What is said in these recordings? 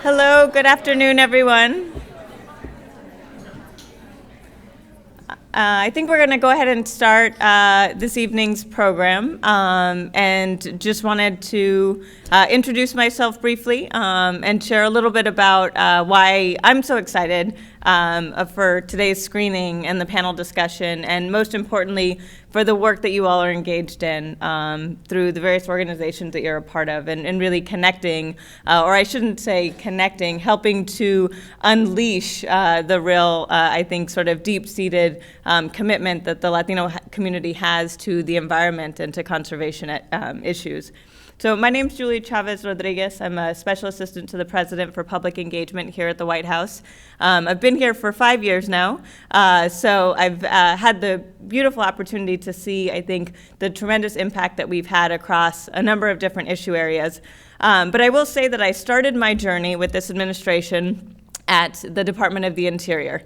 Hello, good afternoon, everyone. I think we're going to go ahead and start this evening's program, and just wanted to introduce myself briefly and share a little bit about why I'm so excited for today's screening and the panel discussion, and most importantly, for the work that you all are engaged in through the various organizations that you're a part of, and really connecting, or I shouldn't say connecting, helping to unleash the real, I think, sort of deep-seated commitment that the Latino community has to the environment and to conservation issues. So my name is Julie Chavez Rodriguez. I'm a Special Assistant to the President for Public Engagement here at the White House. I've been here for 5 years now, so I've had the beautiful opportunity to see, I think, the tremendous impact that we've had across a number of different issue areas. But I will say that I started my journey with this administration at the Department of the Interior.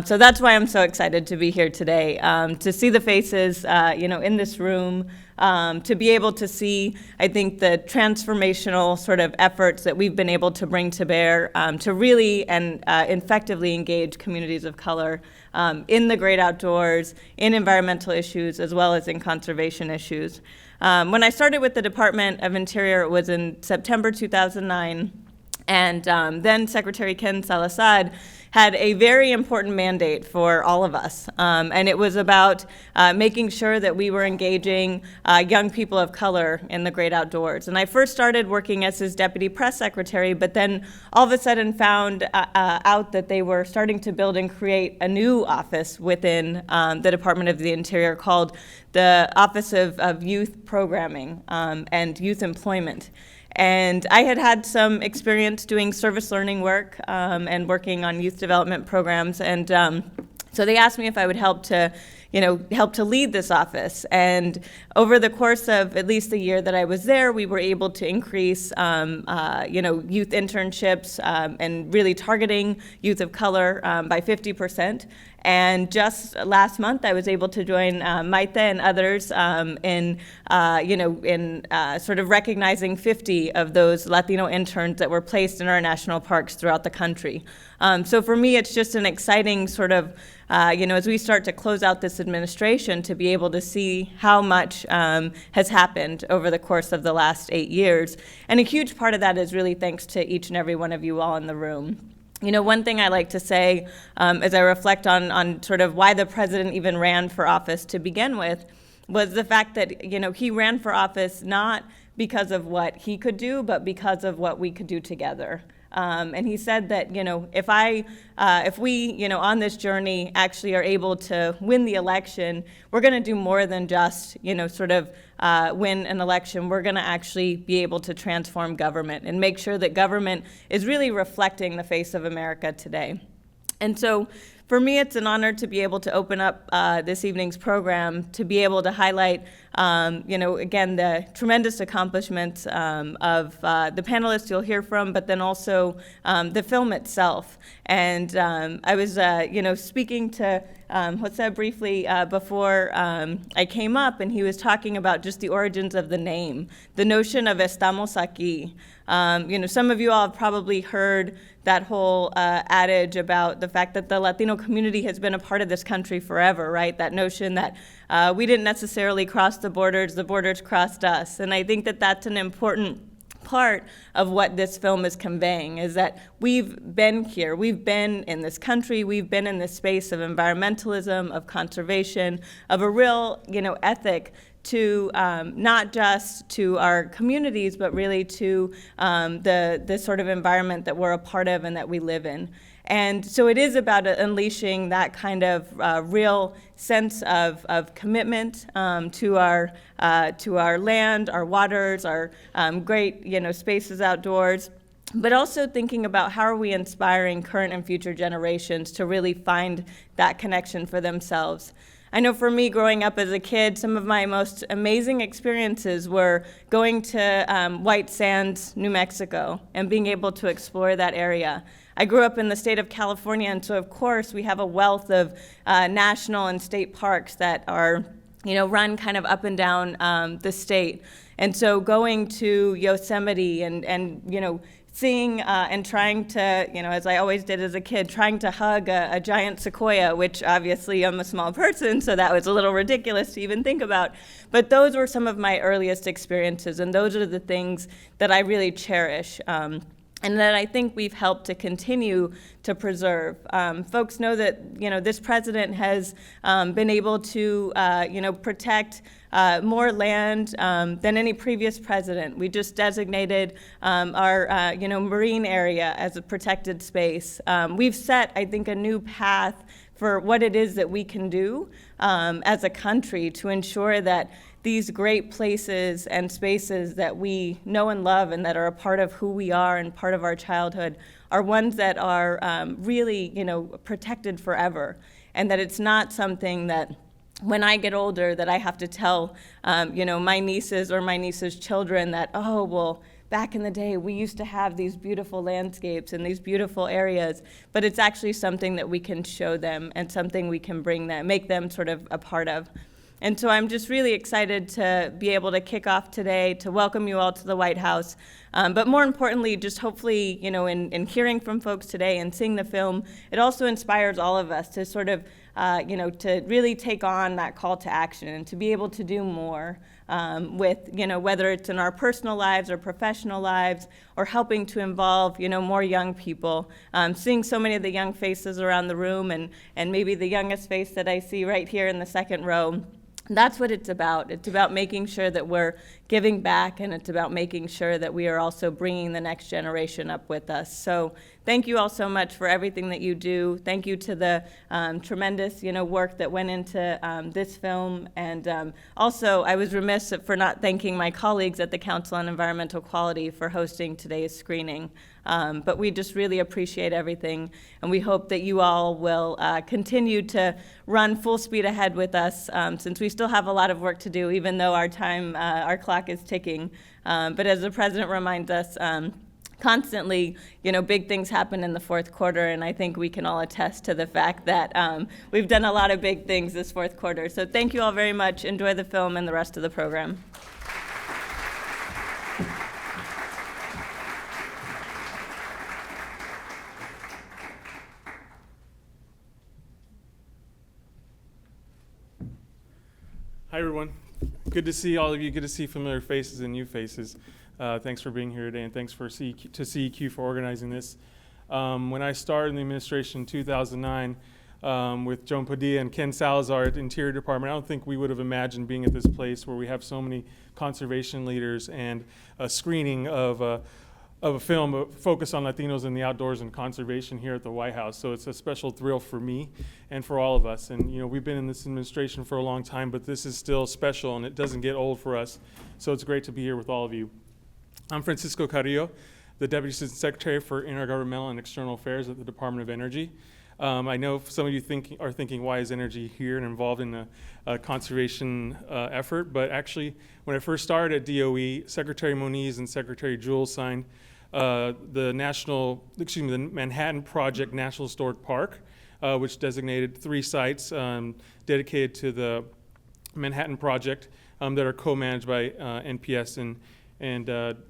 So that's why I'm so excited to be here today, to see the faces, in this room, to be able to see, I think, the transformational sort of efforts that we've been able to bring to bear to really and effectively engage communities of color in the great outdoors, in environmental issues, as well as in conservation issues. When I started with the Department of Interior, it was in September 2009. And then Secretary Ken Salazar had a very important mandate for all of us. And it was about making sure that we were engaging young people of color in the great outdoors. And I first started working as his deputy press secretary, but then all of a sudden found out that they were starting to build and create a new office within the Department of the Interior called the Office of Youth Programming and Youth Employment. And I had had some experience doing service learning work and working on youth development programs, and so they asked me if I would help to lead this office. And over the course of at least the year that I was there, we were able to increase, youth internships and really targeting youth of color by 50%. And just last month, I was able to join Maite and others in sort of recognizing 50 of those Latino interns that were placed in our national parks throughout the country. So for me, it's just an exciting sort of, as we start to close out this administration, to be able to see how much has happened over the course of the last 8 years. And a huge part of that is really thanks to each and every one of you all in the room. One thing I like to say as I reflect on sort of why the president even ran for office to begin with was the fact that, he ran for office not because of what he could do, but because of what we could do together. And he said that, if we, on this journey actually are able to win the election, we're going to do more than just, win an election. We're going to actually be able to transform government and make sure that government is really reflecting the face of America today. And so for me, it's an honor to be able to open up this evening's program, to be able to highlight, again, the tremendous accomplishments of the panelists you'll hear from, but then also the film itself. And I was, speaking to Jose briefly before I came up, and he was talking about just the origins of the name, the notion of Estamos Aquí. Some of you all have probably heard that whole adage about the fact that the Latino community has been a part of this country forever, right? That notion that we didn't necessarily cross the borders crossed us. And I think that that's an important part of what this film is conveying, is that we've been here, we've been in this country, we've been in this space of environmentalism, of conservation, of a real, ethic to not just to our communities, but really to the sort of environment that we're a part of and that we live in. And so it is about unleashing that kind of real sense of commitment to our land, our waters, our great spaces outdoors, but also thinking about how are we inspiring current and future generations to really find that connection for themselves. I know for me, growing up as a kid, some of my most amazing experiences were going to White Sands, New Mexico, and being able to explore that area. I grew up in the state of California, and so of course we have a wealth of national and state parks that are, run kind of up and down the state. And so going to Yosemite and seeing and trying to, as I always did as a kid, trying to hug a giant sequoia, which obviously I'm a small person, so that was a little ridiculous to even think about. But those were some of my earliest experiences, and those are the things that I really cherish. And that I think we've helped to continue to preserve. Folks know that this president has been able to protect more land than any previous president. We just designated our marine area as a protected space. We've set, I think, a new path for what it is that we can do as a country to ensure that these great places and spaces that we know and love and that are a part of who we are and part of our childhood are ones that are really, protected forever. And that it's not something that when I get older that I have to tell, my nieces or my nieces' children that, oh, well, back in the day, we used to have these beautiful landscapes and these beautiful areas, but it's actually something that we can show them and something we can bring them, make them sort of a part of. And so I'm just really excited to be able to kick off today, to welcome you all to the White House. But more importantly, just hopefully, in hearing from folks today and seeing the film, it also inspires all of us to sort of, to really take on that call to action and to be able to do more with, whether it's in our personal lives or professional lives or helping to involve, more young people. Seeing so many of the young faces around the room and maybe the youngest face that I see right here in the second row. That's what it's about. It's about making sure that we're giving back, and it's about making sure that we are also bringing the next generation up with us. So thank you all so much for everything that you do. Thank you to the tremendous, work that went into this film. And also, I was remiss for not thanking my colleagues at the Council on Environmental Quality for hosting today's screening. But we just really appreciate everything, and we hope that you all will continue to run full speed ahead with us, since we still have a lot of work to do, even though our clock is ticking. But as the president reminds us, constantly, big things happen in the fourth quarter, and I think we can all attest to the fact that we've done a lot of big things this fourth quarter. So thank you all very much. Enjoy the film and the rest of the program. Hi, everyone. Good to see all of you. Good to see familiar faces and new faces. Thanks for being here today, and thanks to CEQ for organizing this. When I started in the administration in 2009 with Joan Padilla and Ken Salazar at the Interior Department, I don't think we would have imagined being at this place where we have so many conservation leaders and a screening of a film focused on Latinos in the outdoors and conservation here at the White House. So it's a special thrill for me and for all of us. And we've been in this administration for a long time, but this is still special and it doesn't get old for us. So it's great to be here with all of you. I'm Francisco Carrillo, the Deputy Assistant Secretary for Intergovernmental and External Affairs at the Department of Energy. I know some of you are thinking, why is energy here and involved in a conservation effort? But actually, when I first started at DOE, Secretary Moniz and Secretary Jules signed the Manhattan Project National Historic Park, which designated 3 sites dedicated to the Manhattan Project that are co-managed by NPS and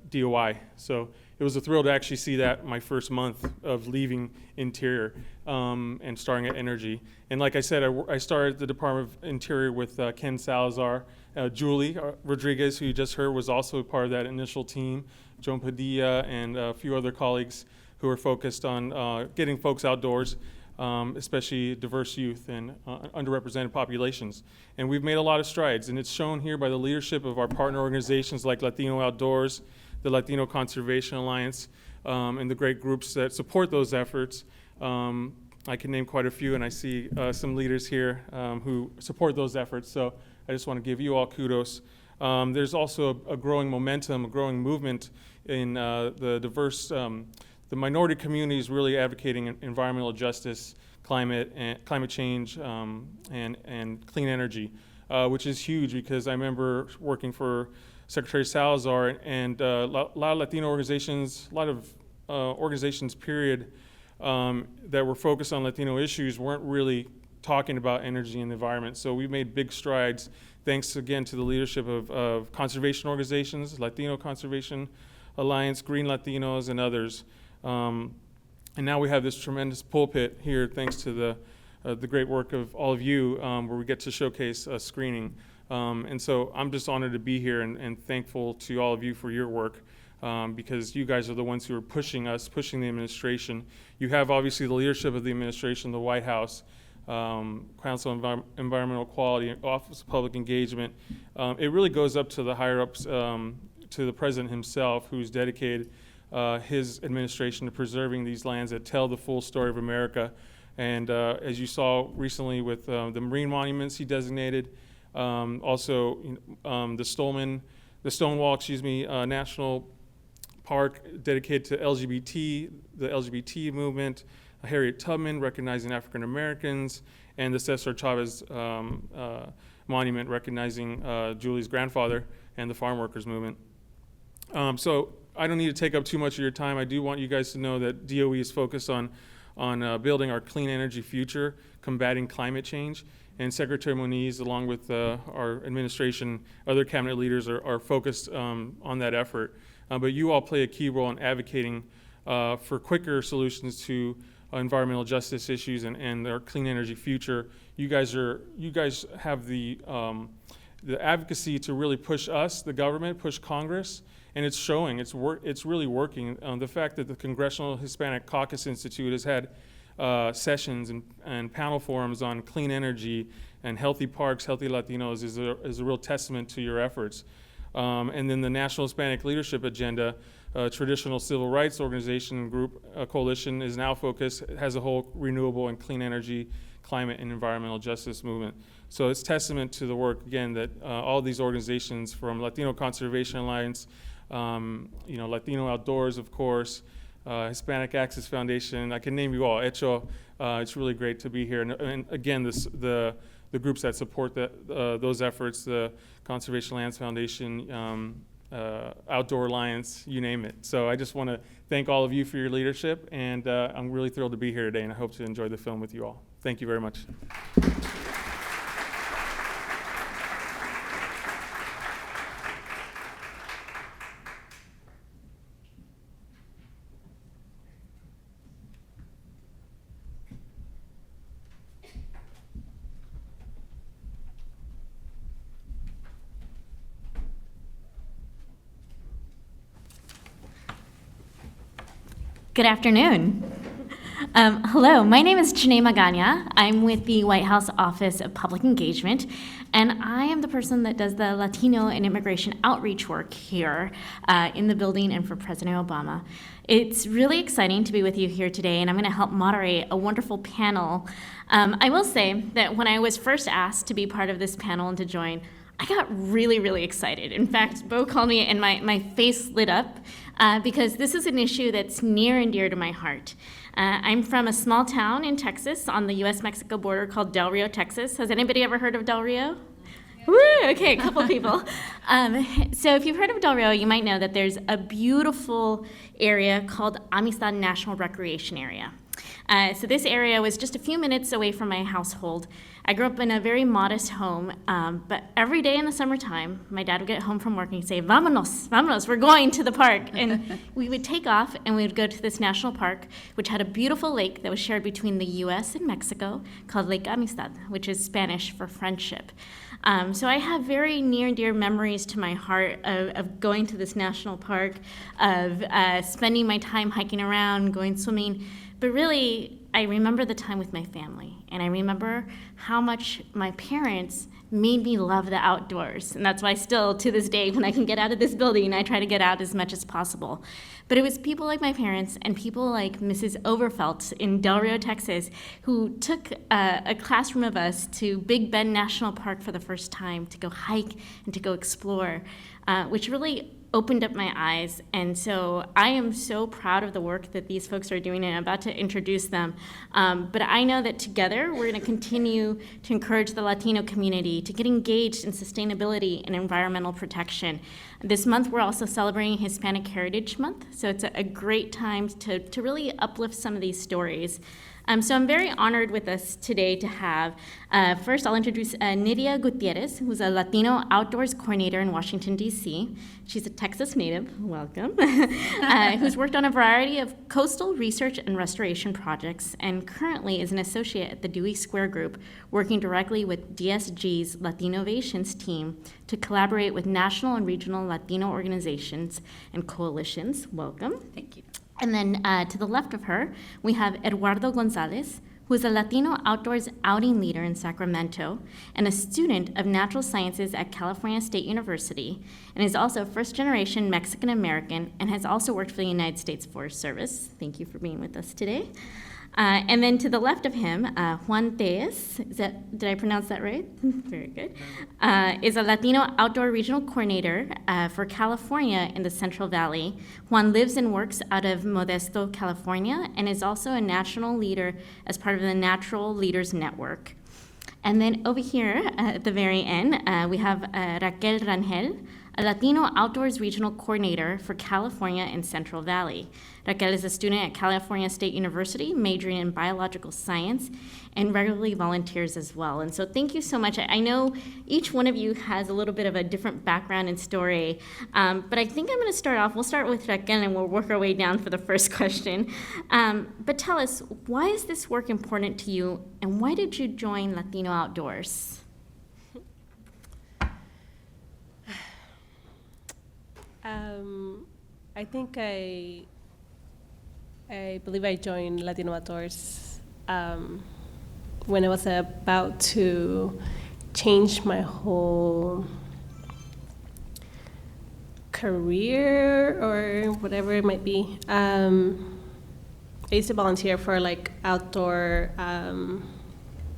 DOI. So it was a thrill to actually see that my first month of leaving Interior and starting at Energy. And like I said, I started at the Department of Interior with Ken Salazar. Julie Rodriguez, who you just heard, was also part of that initial team. Joan Padilla and a few other colleagues who are focused on getting folks outdoors, especially diverse youth and underrepresented populations. And we've made a lot of strides, and it's shown here by the leadership of our partner organizations like Latino Outdoors, the Latino Conservation Alliance, and the great groups that support those efforts. I can name quite a few, and I see some leaders here who support those efforts, so I just want to give you all kudos. There's also a growing momentum, a growing movement in the diverse, the minority communities really advocating environmental justice, climate change, and clean energy, which is huge because I remember working for Secretary Salazar and a lot of Latino organizations, a lot of organizations, period, that were focused on Latino issues weren't really talking about energy and the environment. So we made big strides, thanks again to the leadership of conservation organizations, Latino conservation Alliance, Green Latinos, and others. And now we have this tremendous pulpit here, thanks to the great work of all of you, where we get to showcase a screening. And so I'm just honored to be here and thankful to all of you for your work, because you guys are the ones who are pushing us, pushing the administration. You have obviously the leadership of the administration, the White House, Council on Environmental Quality, Office of Public Engagement. It really goes up to the higher ups, to the president himself, who's dedicated his administration to preserving these lands that tell the full story of America. And as you saw recently with the marine monuments he designated, also the Stonewall, National Park dedicated to the LGBT movement, Harriet Tubman recognizing African Americans, and the Cesar Chavez monument recognizing Julie's grandfather and the farm workers movement. So I don't need to take up too much of your time. I do want you guys to know that DOE is focused on building our clean energy future, combating climate change. And Secretary Moniz, along with our administration, other cabinet leaders are focused on that effort. But you all play a key role in advocating for quicker solutions to environmental justice issues and our clean energy future. You guys have the advocacy to really push us, the government, push Congress, and it's showing. It's really working. The fact that the Congressional Hispanic Caucus Institute has had sessions and panel forums on clean energy and healthy parks, healthy Latinos is a real testament to your efforts. And then the National Hispanic Leadership Agenda, traditional civil rights organization and group coalition is now focused, has a whole renewable and clean energy, climate and environmental justice movement. So it's testament to the work, again, that all these organizations from Latino Conservation Alliance, Latino Outdoors, of course, Hispanic Access Foundation, I can name you all. It's really great to be here. And again, the groups that support those efforts, the Conservation Lands Foundation, Outdoor Alliance, you name it. So I just want to thank all of you for your leadership, and I'm really thrilled to be here today, and I hope to enjoy the film with you all. Thank you very much. Good afternoon. Hello, my name is Janae Magana. I'm with the White House Office of Public Engagement, and I am the person that does the Latino and immigration outreach work here in the building and for President Obama. It's really exciting to be with you here today, and I'm going to help moderate a wonderful panel. I will say that when I was first asked to be part of this panel and to join, I got really, really excited. In fact, Bo called me and my face lit up because this is an issue that's near and dear to my heart. I'm from a small town in Texas on the US-Mexico border called Del Rio, Texas. Has anybody ever heard of Del Rio? Woo, okay, a couple people. So if you've heard of Del Rio, you might know that there's a beautiful area called Amistad National Recreation Area. So this area was just a few minutes away from my household. I grew up in a very modest home, but every day in the summertime, my dad would get home from work and he'd say, "Vámonos, vámonos, we're going to the park." And we would take off and we would go to this national park, which had a beautiful lake that was shared between the US and Mexico called Lake Amistad, which is Spanish for friendship. So I have very near and dear memories to my heart of going to this national park, of spending my time hiking around, going swimming. But really, I remember the time with my family, and I remember how much my parents made me love the outdoors. And that's why still, to this day, when I can get out of this building, I try to get out as much as possible. But it was people like my parents and people like Mrs. Overfelt in Del Rio, Texas, who took a classroom of us to Big Bend National Park for the first time to go hike and to go explore, which really opened up my eyes. And so I am so proud of the work that these folks are doing, and I'm about to introduce them. But I know that together we're going to continue to encourage the Latino community to get engaged in sustainability and environmental protection. This month we're also celebrating Hispanic Heritage Month, so it's a great time to really uplift some of these stories. So I'm very honored with us today to have, first I'll introduce Nidia Gutierrez, who's a Latino Outdoors coordinator in Washington, D.C. She's a Texas native, welcome, who's worked on a variety of coastal research and restoration projects, and currently is an associate at the Dewey Square Group, working directly with DSG's Latinovations team to collaborate with national and regional Latino organizations and coalitions. Welcome. Thank you. And then to the left of her, we have Eduardo Gonzalez, who is a Latino outdoors outing leader in Sacramento and a student of natural sciences at California State University, and is also first-generation Mexican-American and has also worked for the United States Forest Service. Thank you for being with us today. And then to the left of him, Juan Tellez, did I pronounce that right? Very good. Is a Latino outdoor regional coordinator for California in the Central Valley. Juan lives and works out of Modesto, California, and is also a national leader as part of the Natural Leaders Network. And then over here at the very end, we have Raquel Rangel, a Latino Outdoors Regional Coordinator for California and Central Valley. Raquel is a student at California State University, majoring in biological science, and regularly volunteers as well. And so thank you so much. I know each one of you has a little bit of a different background and story, but I think I'm going to start off. We'll start with Raquel, and we'll work our way down for the first question. But tell us, why is this work important to you, and why did you join Latino Outdoors? I think I believe I joined Latino Outdoors when I was about to change my whole career or whatever it might be. I used to volunteer for like outdoor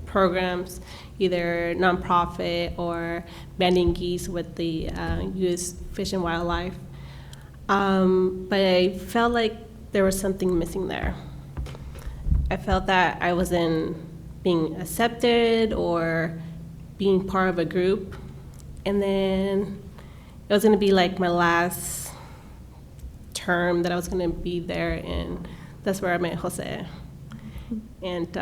programs, either nonprofit or banding geese with the U.S. Fish and Wildlife. But I felt like there was something missing there. I felt that I wasn't being accepted or being part of a group. And then it was gonna be like my last term that I was gonna be there, and that's where I met Jose. And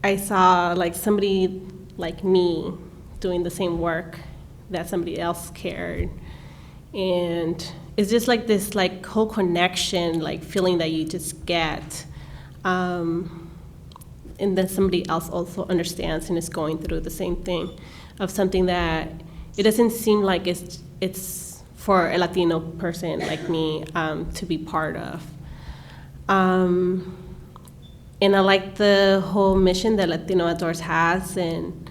I saw like somebody like me doing the same work that somebody else cared. And it's just like this like whole connection, like feeling that you just get. And then somebody else also understands and is going through the same thing of something that it doesn't seem like it's for a Latino person like me to be part of. And I like the whole mission that Latino Outdoors has, and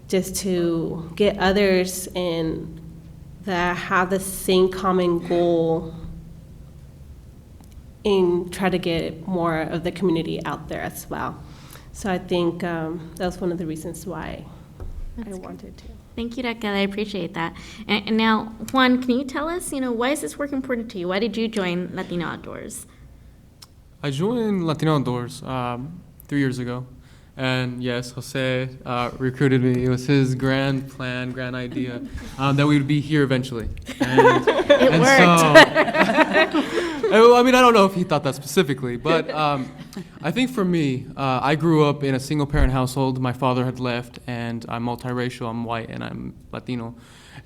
just to get others and that have the same common goal and try to get more of the community out there as well. So I think that was one of the reasons why I wanted to. Thank you, Raquel. I appreciate that. And now, Juan, can you tell us, why is this work important to you? Why did you join Latino Outdoors? I joined Latino Outdoors 3 years ago. And yes, Jose recruited me. It was his grand plan, grand idea that we would be here eventually. And, It and worked. So, I mean, I don't know if he thought that specifically, but I think for me, I grew up in a single-parent household. My father had left, and I'm multiracial. I'm white, and I'm Latino.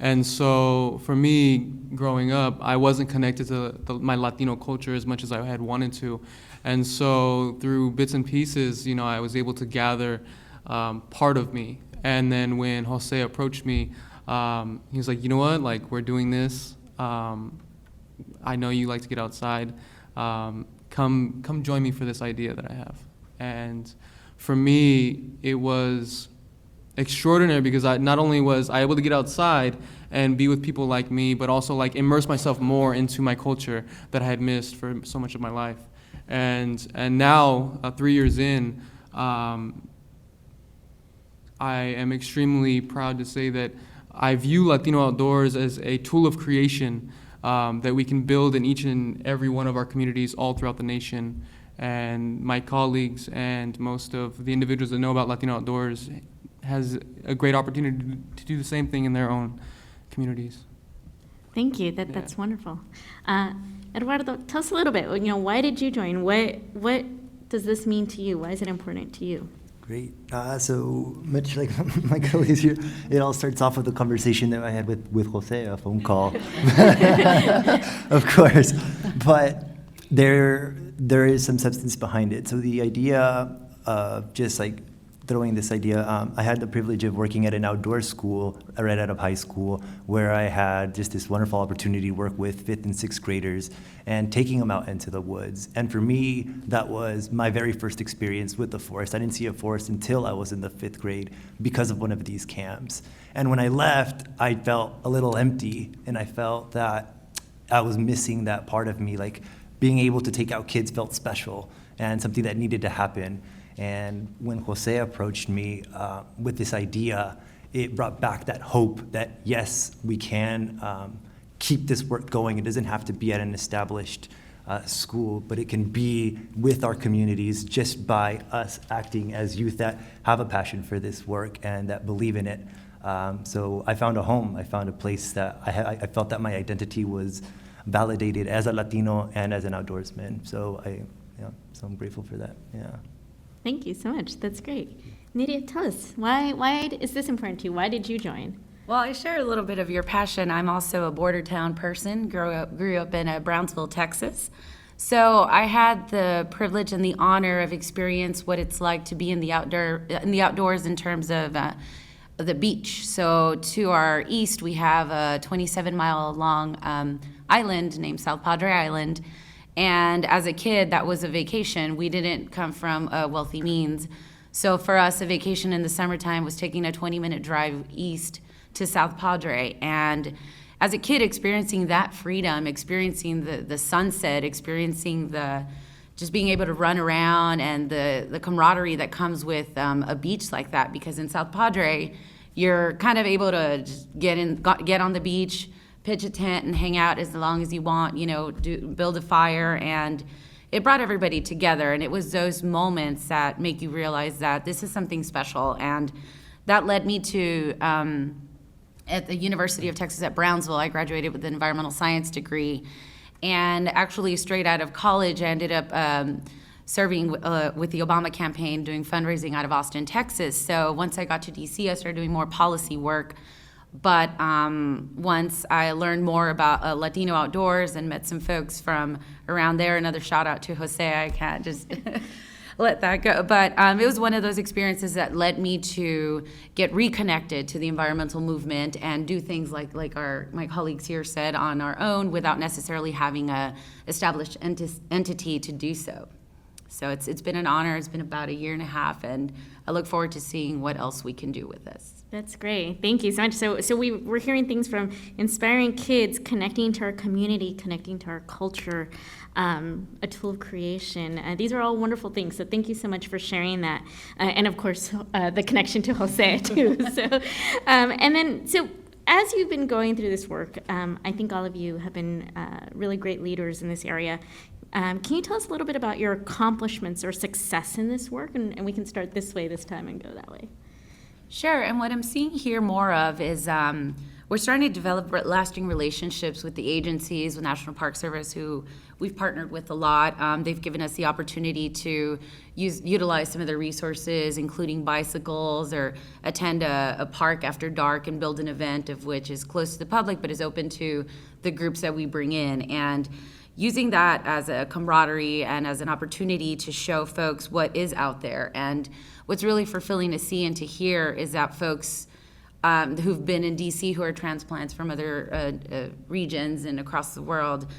And so for me, growing up, I wasn't connected to my Latino culture as much as I had wanted to. And so through bits and pieces, I was able to gather part of me. And then when Jose approached me, he was like, you know what, like, we're doing this. I know you like to get outside. Come join me for this idea that I have. And for me, it was extraordinary because not only was I able to get outside and be with people like me, but also like immerse myself more into my culture that I had missed for so much of my life. And now, 3 years in, I am extremely proud to say that I view Latino Outdoors as a tool of creation that we can build in each and every one of our communities all throughout the nation. And my colleagues and most of the individuals that know about Latino Outdoors has a great opportunity to do the same thing in their own communities. Thank you. That's wonderful. Eduardo, tell us a little bit, why did you join? What does this mean to you? Why is it important to you? Great. So much like my colleagues here, it all starts off with a conversation that I had with Jose, a phone call, of course. But there is some substance behind it. So the idea of just like throwing this idea, I had the privilege of working at an outdoor school right out of high school, where I had just this wonderful opportunity to work with 5th and 6th graders and taking them out into the woods. And for me, that was my very first experience with the forest. I didn't see a forest until I was in the 5th grade because of one of these camps. And when I left, I felt a little empty, and I felt that I was missing that part of me. Like, being able to take out kids felt special and something that needed to happen. And when Jose approached me with this idea, it brought back that hope that, yes, we can keep this work going. It doesn't have to be at an established school, but it can be with our communities just by us acting as youth that have a passion for this work and that believe in it. So I found a home. I found a place that I felt that my identity was validated as a Latino and as an outdoorsman. So I'm grateful for that. Yeah. Thank you so much. That's great. Nydia, tell us, why is this important to you? Why did you join? Well, I share a little bit of your passion. I'm also a border town person, grew up in Brownsville, Texas. So I had the privilege and the honor of experience what it's like to be in the outdoors in terms of the beach. So to our east, we have a 27-mile long island named South Padre Island. And as a kid, that was a vacation. We didn't come from wealthy means. So for us, a vacation in the summertime was taking a 20-minute drive east to South Padre. And as a kid, experiencing that freedom, experiencing the sunset, experiencing just being able to run around and the camaraderie that comes with a beach like that. Because in South Padre, you're kind of able to just get on the beach, pitch a tent and hang out as long as you want, build a fire. And it brought everybody together. And it was those moments that make you realize that this is something special. And that led me to, at the University of Texas at Brownsville, I graduated with an environmental science degree. And actually straight out of college, I ended up serving with the Obama campaign, doing fundraising out of Austin, Texas. So once I got to DC, I started doing more policy work. But once I learned more about Latino Outdoors and met some folks from around there, another shout out to Jose, I can't just let that go. But it was one of those experiences that led me to get reconnected to the environmental movement and do things like my colleagues here said on our own without necessarily having a established entity to do so. So it's been an honor. It's been about 1.5 years, and I look forward to seeing what else we can do with this. That's great. Thank you so much. So we're hearing things from inspiring kids, connecting to our community, connecting to our culture, a tool of creation. These are all wonderful things. So thank you so much for sharing that. And of course, the connection to Jose too. So as you've been going through this work, I think all of you have been really great leaders in this area. Can you tell us a little bit about your accomplishments or success in this work? And we can start this way this time and go that way. Sure, and what I'm seeing here more of is we're starting to develop lasting relationships with the agencies, with National Park Service, who we've partnered with a lot. They've given us the opportunity to utilize some of their resources, including bicycles, or attend a park after dark and build an event of which is close to the public but is open to the groups that we bring in. And using that as a camaraderie and as an opportunity to show folks what is out there. And what's really fulfilling to see and to hear is that folks who've been in DC who are transplants from other regions and across the world,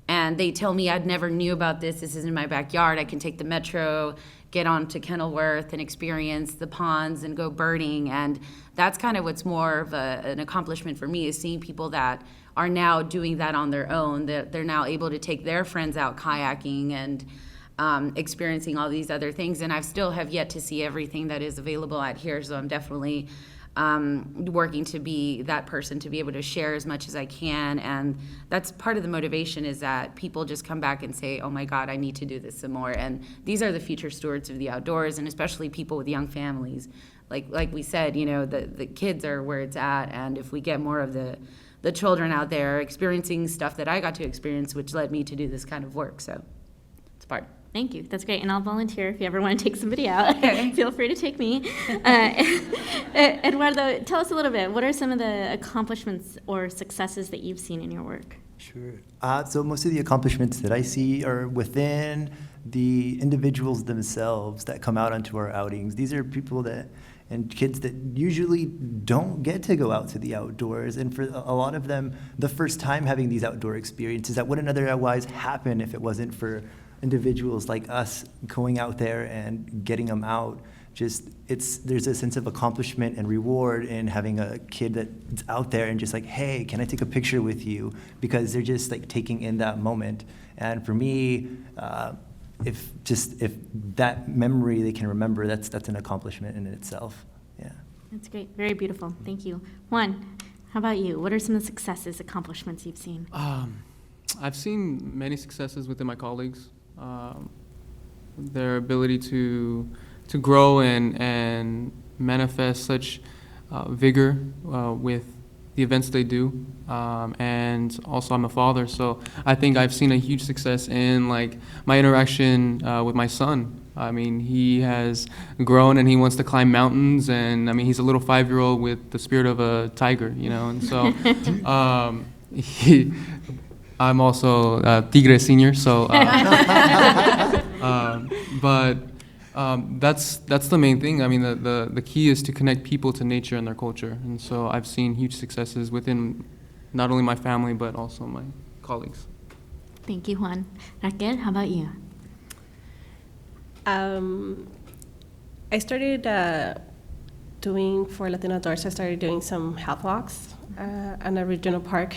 and they tell me, I'd never knew about this is in my backyard. I can take the metro, get on to Kenilworth and experience the ponds and go birding. And that's kind of what's more of an accomplishment for me, is seeing people that are now doing that on their own, that they're now able to take their friends out kayaking and experiencing all these other things. And I still have yet to see everything that is available out here, so I'm definitely working to be that person to be able to share as much as I can. And that's part of the motivation, is that people just come back and say, oh my God, I need to do this some more. And these are the future stewards of the outdoors, and especially people with young families. Like we said, the kids are where it's at, and if we get more of the the children out there experiencing stuff that I got to experience, which led me to do this kind of work. So it's part. Thank you. That's great. And I'll volunteer if you ever want to take somebody out. Okay. Feel free to take me. Eduardo, tell us a little bit. What are some of the accomplishments or successes that you've seen in your work? Sure. So most of the accomplishments that I see are within the individuals themselves that come out onto our outings. These are people that and kids that usually don't get to go out to the outdoors. And for a lot of them, the first time having these outdoor experiences that wouldn't otherwise happen if it wasn't for individuals like us going out there and getting them out. There's a sense of accomplishment and reward in having a kid that's out there and just like, hey, can I take a picture with you? Because they're just like taking in that moment. And for me, if that memory they can remember, that's an accomplishment in itself. Yeah. That's great. Very beautiful. Thank you. Juan, how about you? What are some of the successes, accomplishments you've seen? I've seen many successes within my colleagues. Their ability to grow and manifest such vigor with the events they do, and also I'm a father, so I think I've seen a huge success in like my interaction with my son. I mean, he has grown and he wants to climb mountains, and I mean, he's a little 5-year-old with the spirit of a tiger, you know, and so I'm also Tigre Senior, so that's the main thing. I mean, the key is to connect people to nature and their culture. And so I've seen huge successes within not only my family, but also my colleagues. Thank you, Juan. Raquel, how about you? I started doing, for Latino Outdoors, I started doing some health walks at a regional park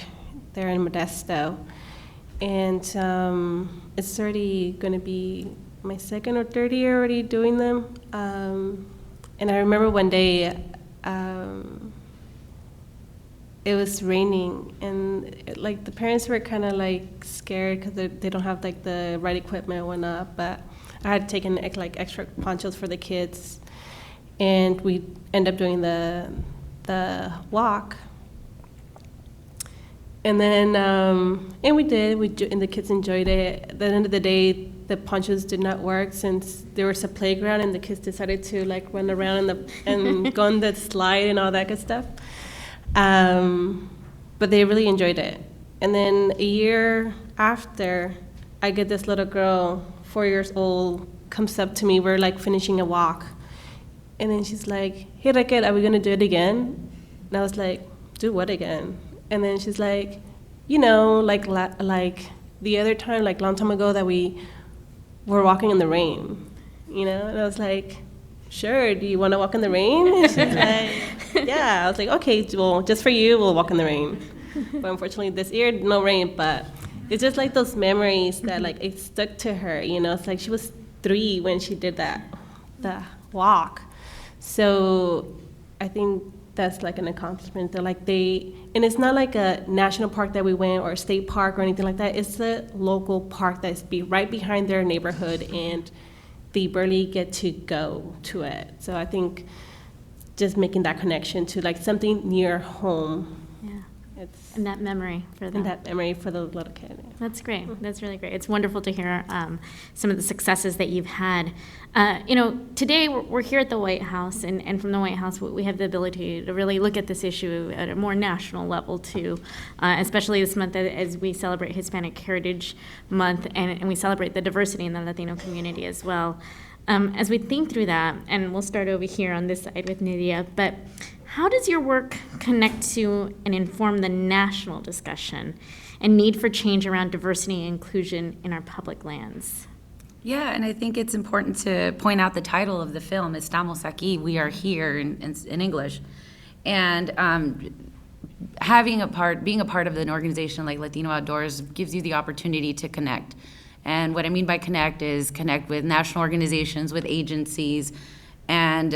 there in Modesto. And it's already going to be my second or third year already doing them. And I remember one day it was raining, and like the parents were kind of like scared because they don't have like the right equipment and whatnot, but I had taken like extra ponchos for the kids, and we ended up doing the walk. And then, and we did, and the kids enjoyed it. At the end of the day, the ponchos did not work since there was a playground, and the kids decided to like run around and go on the slide and all that good stuff. But they really enjoyed it. And then a year after, I get this little girl, 4 years old, comes up to me. We're like finishing a walk, and then she's like, "Hey, Raquel, are we gonna do it again?" And I was like, "Do what again?" And then she's like, "You know, like the other time, like long time ago, that we were walking in the rain, you know?" And I was like, "Sure, do you want to walk in the rain?" And she's like, "Yeah." I was like, "Okay, well, just for you, we'll walk in the rain." But unfortunately, this year, no rain, but it's just like those memories that like it stuck to her, you know? It's like she was 3 when she did the walk. So I think that's like an accomplishment. They're like and it's not like a national park that we went or a state park or anything like that. It's a local park that's right behind their neighborhood, and they barely get to go to it. So I think just making that connection to like something near home. Yeah. And that memory for them. And that memory for the little kid. Yeah. That's great. That's really great. It's wonderful to hear some of the successes that you've had. You know, today we're here at the White House, and from the White House we have the ability to really look at this issue at a more national level too, especially this month as we celebrate Hispanic Heritage Month, and we celebrate the diversity in the Latino community as well. As we think through that, and we'll start over here on this side with Nydia, but how does your work connect to and inform the national discussion and need for change around diversity and inclusion in our public lands? Yeah, and I think it's important to point out the title of the film, Estamos Aquí, we are here in English. And being a part of an organization like Latino Outdoors gives you the opportunity to connect. And what I mean by connect is connect with national organizations, with agencies, and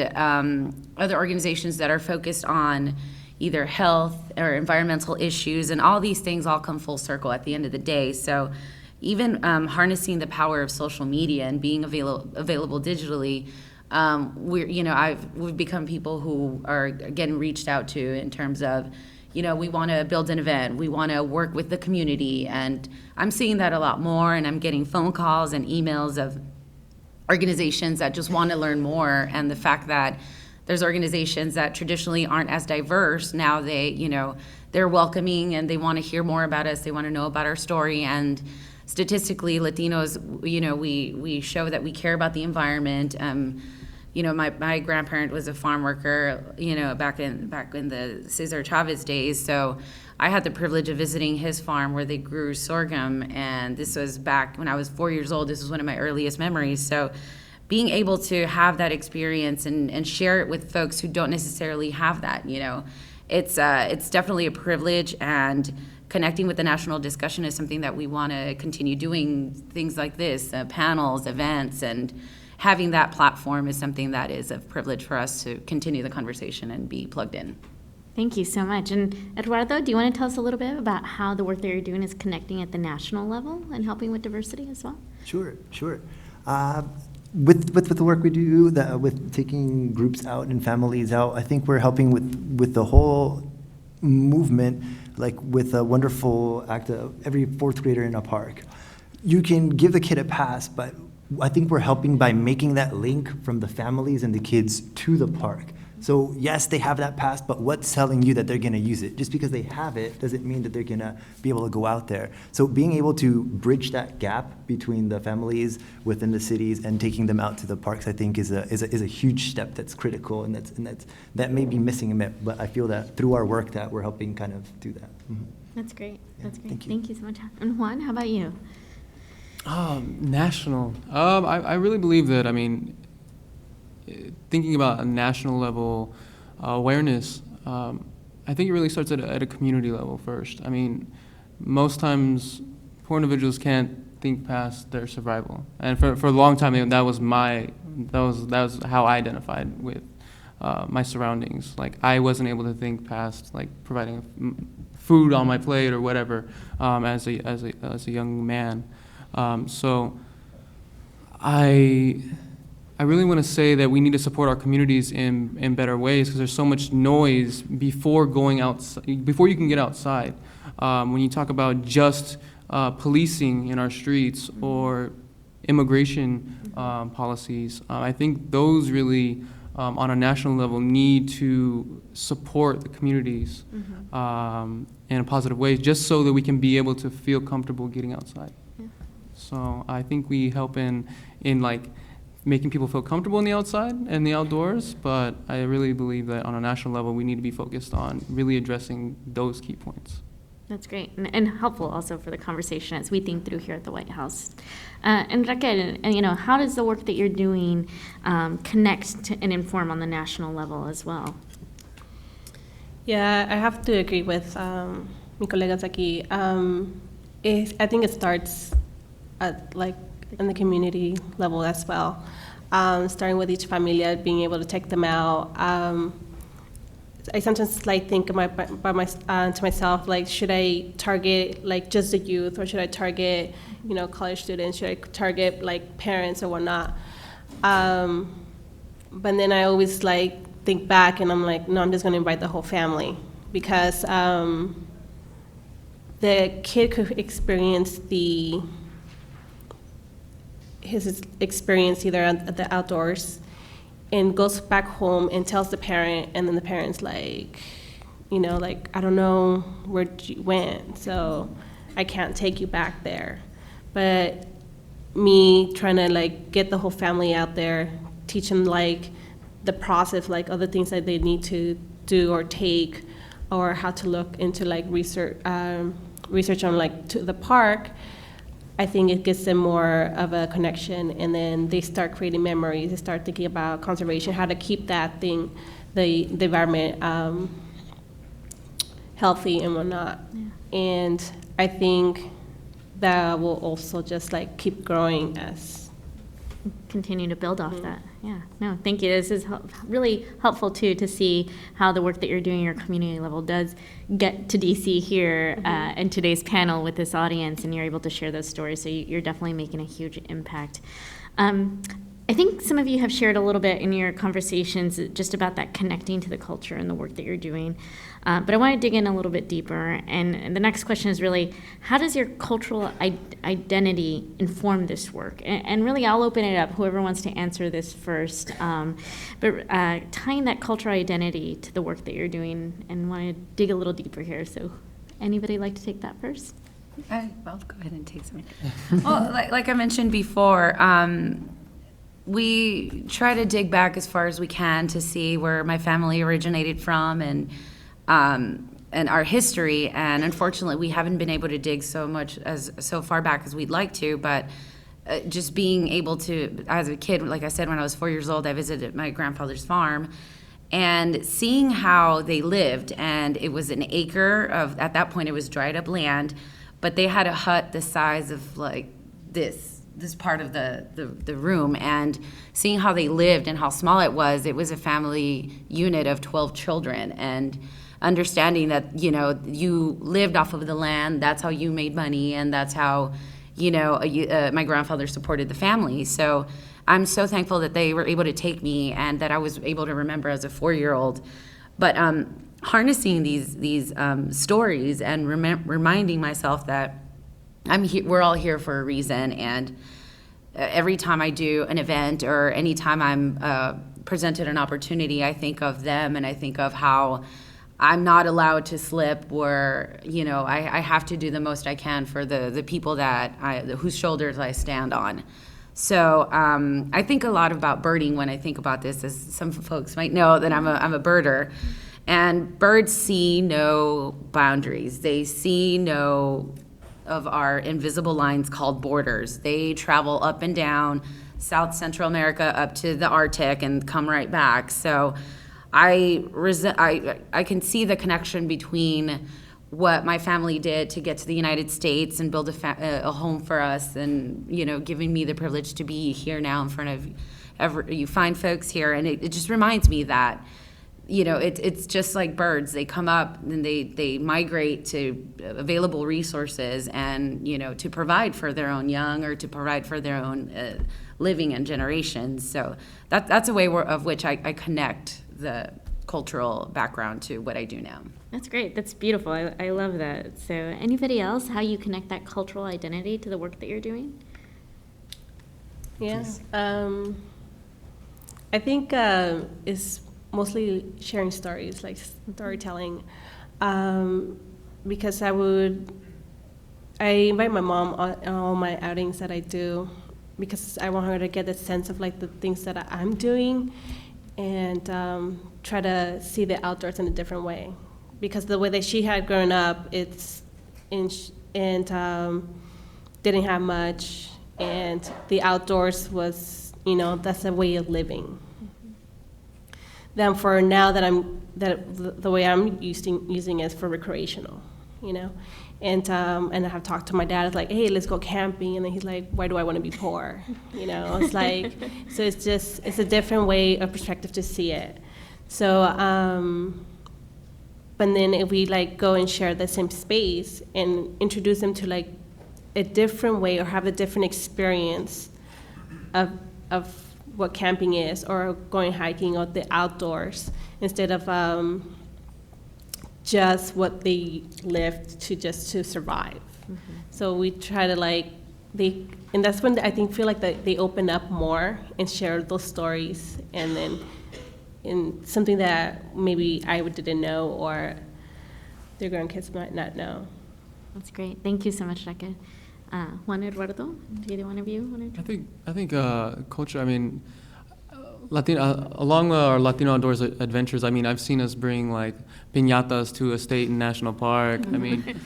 other organizations that are focused on either health or environmental issues, and all these things all come full circle at the end of the day. So even harnessing the power of social media and being available digitally, we've become people who are getting reached out to in terms of, we want to build an event, we want to work with the community. And I'm seeing that a lot more, and I'm getting phone calls and emails of organizations that just want to learn more. And the fact that there's organizations that traditionally aren't as diverse, now they're welcoming and they want to hear more about us, they want to know about our story. And statistically, Latinos, we show that we care about the environment. My grandparent was a farm worker, back in the Cesar Chavez days. So I had the privilege of visiting his farm where they grew sorghum, and this was back when I was 4 years old. This was one of my earliest memories. So being able to have that experience and share it with folks who don't necessarily have that, it's definitely a privilege. And connecting with the national discussion is something that we want to continue doing, things like this, panels, events, and having that platform is something that is a privilege for us to continue the conversation and be plugged in. Thank you so much. And Eduardo, do you want to tell us a little bit about how the work that you're doing is connecting at the national level and helping with diversity as well? Sure. With the work we do, with taking groups out and families out, I think we're helping with the whole movement, like with a wonderful act of every fourth grader in a park. You can give the kid a pass, but I think we're helping by making that link from the families and the kids to the park. So yes, they have that pass, but what's telling you that they're gonna use it? Just because they have it doesn't mean that they're gonna be able to go out there. So being able to bridge that gap between the families within the cities and taking them out to the parks, I think is a huge step that's critical, and that may be missing a bit, but I feel that through our work that we're helping kind of do that. Mm-hmm. That's great. That's great. Thank you so much. And Juan, how about you? National. I really believe that, thinking about a national level awareness, I think it really starts at a community level first. Most times poor individuals can't think past their survival. And for a long time, that was how I identified with my surroundings. Like, I wasn't able to think past, like, providing food on my plate or whatever as a young man. So I really want to say that we need to support our communities in better ways, because there's so much noise before going outside, before you can get outside. When you talk about just policing in our streets or immigration policies, I think those really, on a national level, need to support the communities in a positive way, just so that we can be able to feel comfortable getting outside. Yeah. So I think we help in like making people feel comfortable in the outside and the outdoors, but I really believe that on a national level, we need to be focused on really addressing those key points. That's great, and helpful also for the conversation as we think through here at the White House. And Raquel, how does the work that you're doing connect and inform on the national level as well? Yeah, I have to agree with mi colegas aquí. I think it starts at in the community level as well, starting with each familia, being able to take them out. I sometimes think to myself, should I target just the youth, or should I target college students? Should I target parents or whatnot? But then I always think back, and I'm no, I'm just going to invite the whole family, because the kid could experience his experience either at the outdoors and goes back home and tells the parent, and then the parent's I don't know where you went, so I can't take you back there. But me trying to get the whole family out there, teach them the process, other things that they need to do or take, or how to look into research on to the park. I think it gives them more of a connection, and then they start creating memories. They start thinking about conservation, how to keep that the environment healthy and whatnot. Yeah. And I think that will also just keep growing as continue to build off that. Yeah, no, thank you. This is really helpful too, to see how the work that you're doing at your community level does get to DC here in today's panel with this audience, and you're able to share those stories. So you're definitely making a huge impact. I think some of you have shared a little bit in your conversations just about that connecting to the culture and the work that you're doing. But I want to dig in a little bit deeper. And the next question is really, how does your cultural identity inform this work? And really, I'll open it up, whoever wants to answer this first. But tying that cultural identity to the work that you're doing, and want to dig a little deeper here. So anybody like to take that first? I'll go ahead and take some. Well, like I mentioned before, we try to dig back as far as we can to see where my family originated from and our history. And unfortunately, we haven't been able to dig so far back as we'd like to. But just being able to, as a kid, like I said, when I was 4 years old, I visited my grandfather's farm. And seeing how they lived, and it was an acre of, at that point, it was dried up land, but they had a hut the size of like this part of the room, and seeing how they lived and how small it was a family unit of 12 children, and understanding that, you lived off of the land, that's how you made money, and that's how, my grandfather supported the family. So I'm so thankful that they were able to take me and that I was able to remember as a 4-year-old. But harnessing these stories and reminding myself that we're all here for a reason, and every time I do an event or anytime I'm presented an opportunity, I think of them and I think of how I'm not allowed to slip, where I have to do the most I can for the people whose shoulders I stand on. So I think a lot about birding when I think about this, as some folks might know that I'm a birder. And birds see no boundaries. They see no of our invisible lines called borders. They travel up and down South Central America up to the Arctic and come right back. So I can see the connection between what my family did to get to the United States and build a home for us, and giving me the privilege to be here now in front of you fine folks here. And it just reminds me that it's just like birds. They come up and they migrate to available resources, and to provide for their own young, or to provide for their own living and generations. So that's a way of which I connect the cultural background to what I do now. That's great. That's beautiful. I love that. So anybody else, how you connect that cultural identity to the work that you're doing? Yeah. I think it's mostly sharing stories, like storytelling, because I invite my mom on all my outings that I do, because I want her to get a sense of like the things that I'm doing, and try to see the outdoors in a different way, because the way that she had grown up, didn't have much, and the outdoors was, that's a way of living. Then for now the way I'm using it is for recreational, and I have talked to my dad. It's like, hey, let's go camping, and then he's like, why do I want to be poor? It's like, so it's a different way of perspective to see it. So, but then if we like go and share the same space and introduce them to like a different way, or have a different experience of what camping is, or going hiking, or the outdoors, instead of just what they lived to survive. Mm-hmm. So we try to and that's when I feel like they open up more and share those stories, and then in something that maybe I didn't know, or their grandkids might not know. That's great. Thank you so much, Raquel. Juan Eduardo, do either one of you want to? I think culture. I mean, along our Latino Outdoors adventures. I mean, I've seen us bring like piñatas to a state and national park. I mean,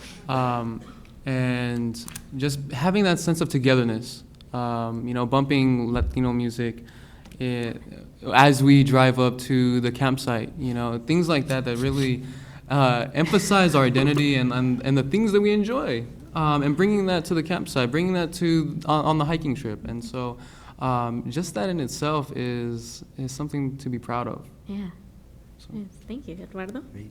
and just having that sense of togetherness. Bumping Latino music as we drive up to the campsite. Things like that really emphasize our identity and the things that we enjoy. And bringing that to the campsite, bringing that to on the hiking trip, and so just that in itself is something to be proud of. Yeah. So. Yes, thank you, Eduardo. Great.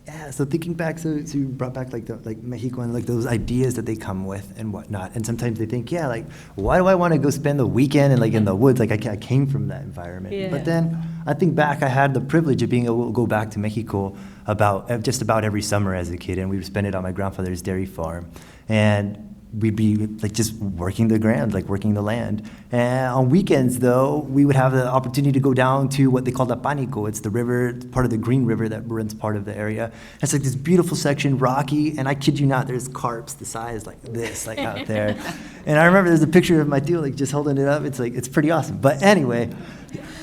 Yeah, so thinking back, so you brought back like Mexico and like those ideas that they come with and whatnot. And sometimes they think, yeah, like, why do I want to go spend the weekend and like in the woods? Like I came from that environment. Yeah. But then I think back, I had the privilege of being able to go back to Mexico just about every summer as a kid, and we would spend it on my grandfather's dairy farm. And we'd be like just working the ground, like working the land. And on weekends, though, we would have the opportunity to go down to what they call the Pánico. It's the river, part of the Green River that runs part of the area. It's like this beautiful section, rocky, and I kid you not, there's carps the size like this, like out there. And I remember there's a picture of my tío like just holding it up. It's like, it's pretty awesome. But anyway,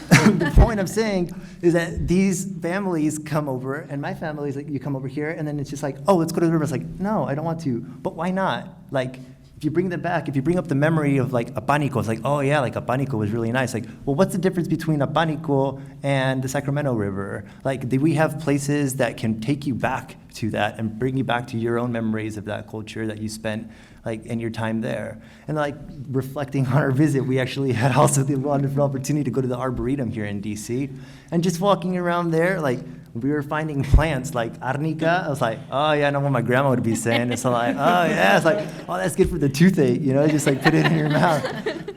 the point I'm saying is that these families come over, and my family is like, you come over here, and then it's just like, oh, let's go to the river. It's like, no, I don't want to. But why not? Like, if you bring them back, if you bring up the memory of like a Pánico, it's like, oh yeah, like a Pánico was really nice. Like, well, what's the difference between a Pánico and the Sacramento River? Like, we have places that can take you back to that and bring you back to your own memories of that culture that you spent like in your time there. And like reflecting on our visit, we actually had also the wonderful opportunity to go to the Arboretum here in DC. And just walking around there, like we were finding plants like arnica. I was like, oh yeah, I know what my grandma would be saying. It's like, oh yeah, it's like, oh, that's good for the toothache, you know, just like put it in your mouth.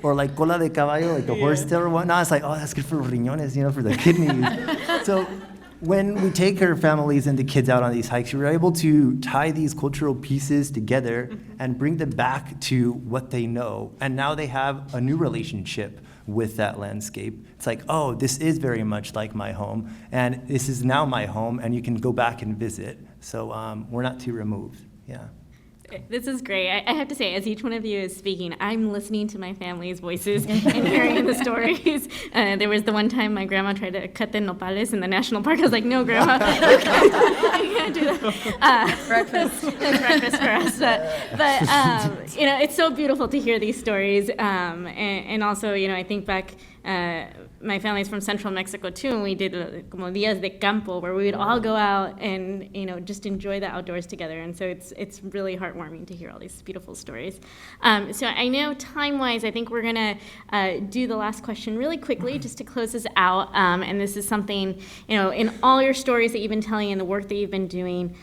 Or like cola de caballo, like the horsetail or whatnot. It's like, oh, that's good for riñones, you know, for the kidneys. So when we take our families and the kids out on these hikes, we're able to tie these cultural pieces together and bring them back to what they know. And now they have a new relationship with that landscape. It's like, oh, this is very much like my home, and this is now my home, and you can go back and visit. So we're not too removed, yeah. This is great. I have to say, as each one of you is speaking, I'm listening to my family's voices and hearing the stories. There was the one time my grandma tried to cut the nopales in the national park. I was like, no, Grandma, you can't do that. Breakfast for us. But you know, it's so beautiful to hear these stories. And also, you know, I think back, my family's from central Mexico too, and we did como días de campo, where we would all go out and, you know, just enjoy the outdoors together. And so it's really heartwarming to hear all these beautiful stories. So I know time-wise, I think we're gonna do the last question really quickly just to close this out. And this is something, you know, in all your stories that you've been telling and the work that you've been doing,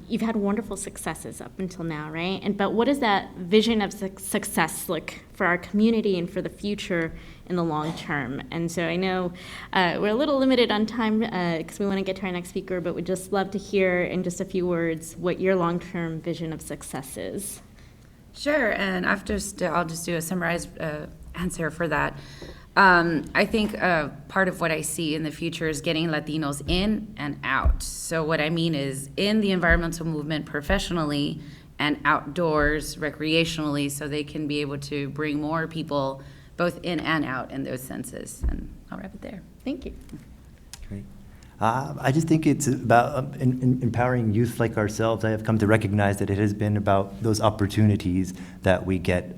you've had wonderful successes up until now, right? But what does that vision of success look for our community and for the future in the long term? And so I know we're a little limited on time because we want to get to our next speaker, but we'd just love to hear in just a few words what your long-term vision of success is. Sure, and I'll just do a summarized answer for that. I think part of what I see in the future is getting Latinos in and out. So what I mean is in the environmental movement professionally and outdoors recreationally, so they can be able to bring more people both in and out in those senses. And I'll wrap it there. Thank you. Great. I just think it's about empowering youth like ourselves. I have come to recognize that it has been about those opportunities that we get.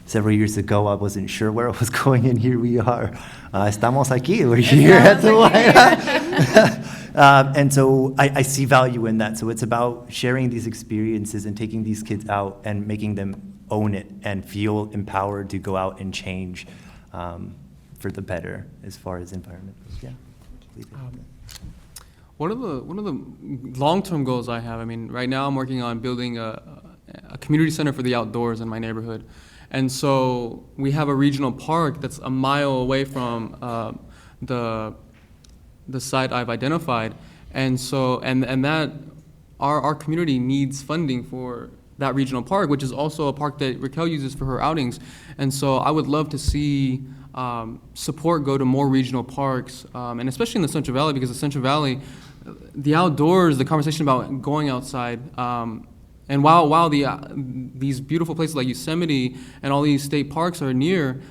Several years ago, I wasn't sure where I was going, and here we are. Estamos Aquí. We're here at the White House. And so I see value in that. So it's about sharing these experiences and taking these kids out and making them own it and feel empowered to go out and change for the better as far as environment goes. Yeah. One of the long-term goals I have, I mean, right now I'm working on building a community center for the outdoors in my neighborhood. And so we have a regional park that's a mile away from the site I've identified. And so, and that our community needs funding for that regional park, which is also a park that Raquel uses for her outings. And so I would love to see support go to more regional parks, and especially in the Central Valley, because the Central Valley, the outdoors, the conversation about going outside, and while these beautiful places like Yosemite and all these state parks are near,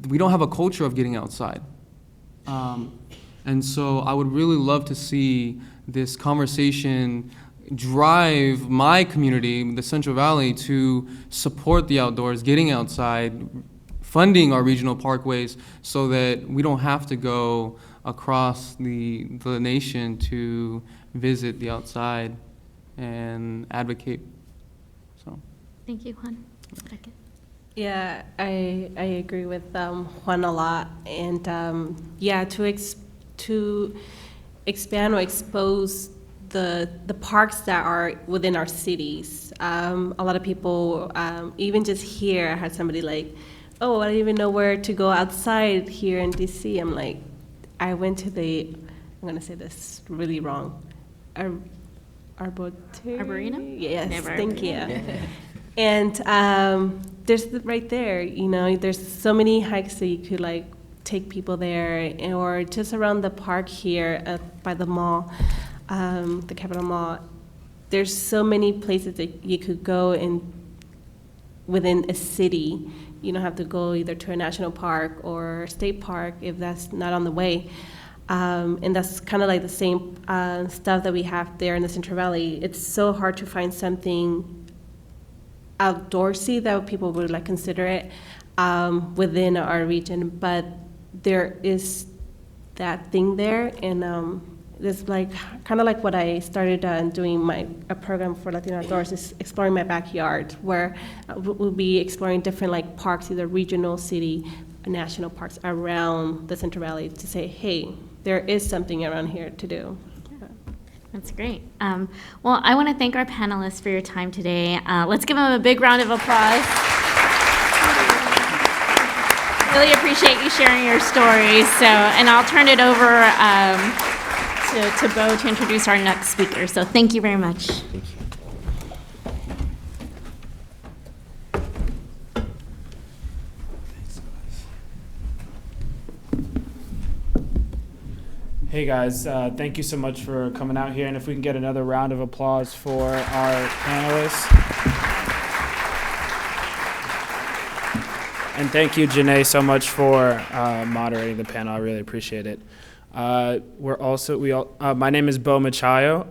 we don't have a culture of getting outside. And so I would really love to see this conversation drive my community, the Central Valley, to support the outdoors, getting outside, funding our regional parkways so that we don't have to go across the nation to visit the outside and advocate. So. Thank you, Juan. Second. Yeah, I agree with Juan a lot, and yeah, to expand or expose the parks that are within our cities. A lot of people, even just here, I had somebody like, oh, I don't even know where to go outside here in DC. I'm like, I went to I'm gonna say this really wrong, Arboretum? Yes, Never. thank you. And there's right there, there's so many hikes that you could like take people there, or just around the park here by the mall, the Capitol Mall. There's so many places that you could go within a city. You don't have to go either to a national park or state park if that's not on the way. And that's kind of like the same stuff that we have there in the Central Valley. It's so hard to find something outdoorsy that people would like consider it within our region, but there is that thing there, and it's like kind of like what I started doing a program for Latino Outdoors is exploring my backyard, where we'll be exploring different like parks, either regional, city, national parks around the Central Valley, to say, hey, there is something around here to do. That's great. Well, I want to thank our panelists for your time today. Let's give them a big round of applause. Really appreciate you sharing your stories. And I'll turn it over to Bo to introduce our next speaker. So thank you very much. Thank you. Hey guys, thank you so much for coming out here, and if we can get another round of applause for our panelists. And thank you, Janae, so much for moderating the panel. I really appreciate it. My name is Bo Machayo.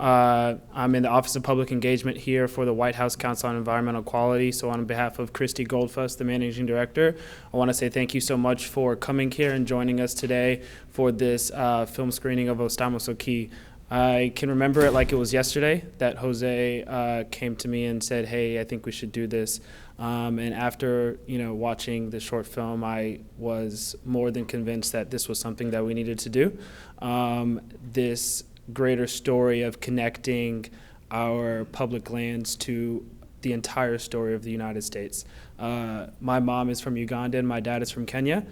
I'm in the Office of Public Engagement here for the White House Council on Environmental Quality. So on behalf of Christy Goldfuss, the Managing Director, I want to say thank you so much for coming here and joining us today for this film screening of Estamos Aquí. I can remember it like it was yesterday that Jose came to me and said, hey, I think we should do this. And after watching the short film, I was more than convinced that this was something that we needed to do. This greater story of connecting our public lands to the entire story of the United States. My mom is from Uganda and my dad is from Kenya.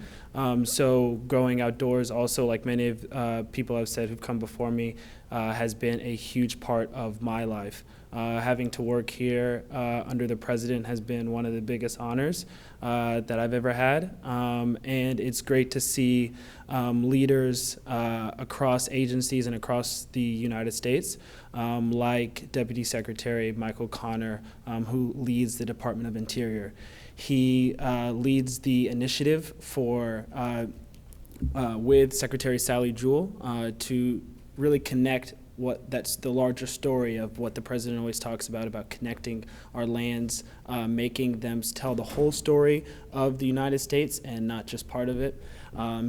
So growing outdoors also, like many of people have said who've come before me, has been a huge part of my life. Having to work here under the president has been one of the biggest honors that I've ever had. And it's great to see leaders across agencies and across the United States, like Deputy Secretary Michael Connor, who leads the Department of Interior. He leads the initiative with Secretary Sally Jewell to really connect that's the larger story of what the president always talks about connecting our lands, making them tell the whole story of the United States and not just part of it.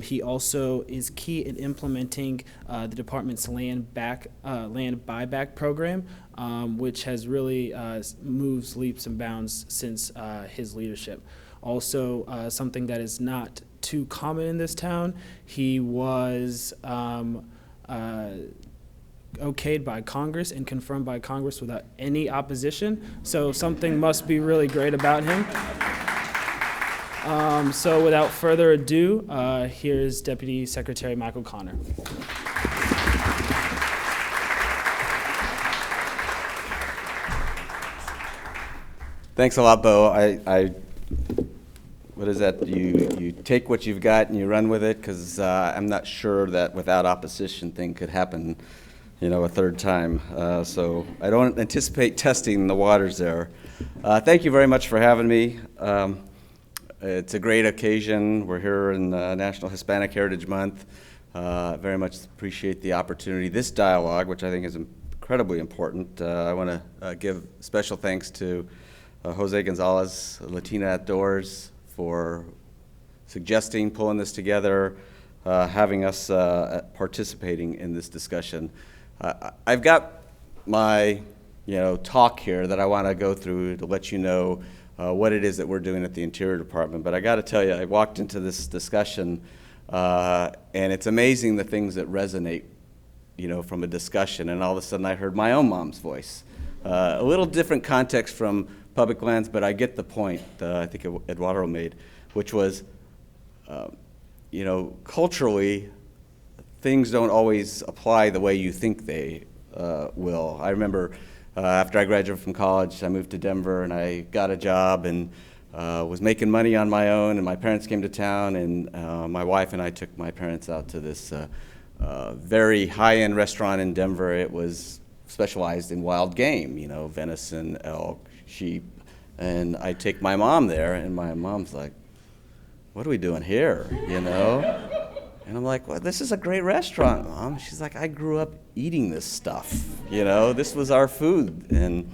He also is key in implementing the department's land buyback program, which has really moved leaps and bounds since his leadership. Also, something that is not too common in this town, he was okayed by Congress and confirmed by Congress without any opposition. So something must be really great about him. So without further ado, here's Deputy Secretary Michael Connor. Thanks a lot, Bo. What is that? You take what you've got and you run with it, because I'm not sure that without opposition thing could happen a third time. So I don't anticipate testing the waters there. Thank you very much for having me. It's a great occasion. We're here in National Hispanic Heritage Month. Very much appreciate the opportunity. This dialogue, which I think is incredibly important. I want to give special thanks to Jose Gonzalez, Latino Outdoors, for suggesting, pulling this together, having us participating in this discussion. I've got my talk here that I want to go through to let you know what it is that we're doing at the Interior Department. But I got to tell you, I walked into this discussion and it's amazing the things that resonate from a discussion, and all of a sudden I heard my own mom's voice. A little different context from public lands, but I get the point I think Eduardo made, which was, culturally, things don't always apply the way you think they will. I remember after I graduated from college, I moved to Denver and I got a job and was making money on my own, and my parents came to town, and my wife and I took my parents out to this very high-end restaurant in Denver. It was specialized in wild game, venison, elk, sheep, and I take my mom there, and my mom's like, "What are we doing here?" And I'm like, "Well, this is a great restaurant, Mom." She's like, "I grew up eating this stuff, this was our food." And,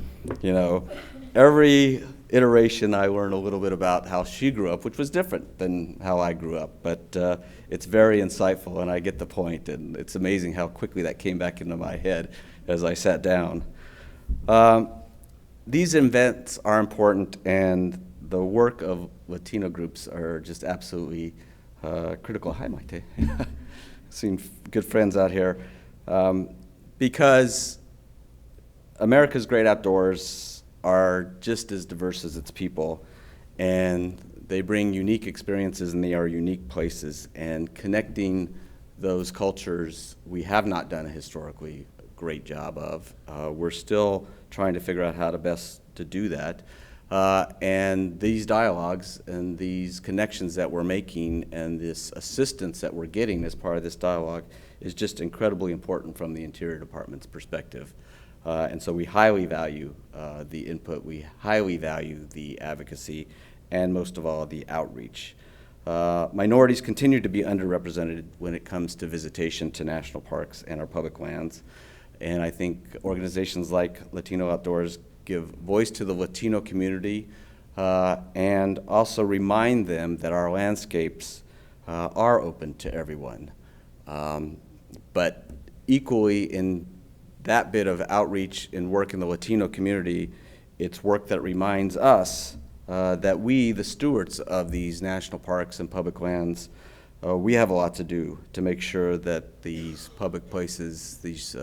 every iteration I learned a little bit about how she grew up, which was different than how I grew up. But it's very insightful, and I get the point, and it's amazing how quickly that came back into my head as I sat down. These events are important, and the work of Latino groups are just absolutely critical. Hi, Maite. Seen good friends out here. Because America's great outdoors are just as diverse as its people, and they bring unique experiences, and they are unique places. And connecting those cultures, we have not done a historically great job of. We're still trying to figure out how to best to do that. And these dialogues and these connections that we're making and this assistance that we're getting as part of this dialogue is just incredibly important from the Interior Department's perspective. And so we highly value the input, we highly value the advocacy, and most of all, the outreach. Minorities continue to be underrepresented when it comes to visitation to national parks and our public lands. And I think organizations like Latino Outdoors give voice to the Latino community and also remind them that our landscapes are open to everyone. But equally in that bit of outreach and work in the Latino community, it's work that reminds us that we, the stewards of these national parks and public lands, we have a lot to do to make sure that these public places, these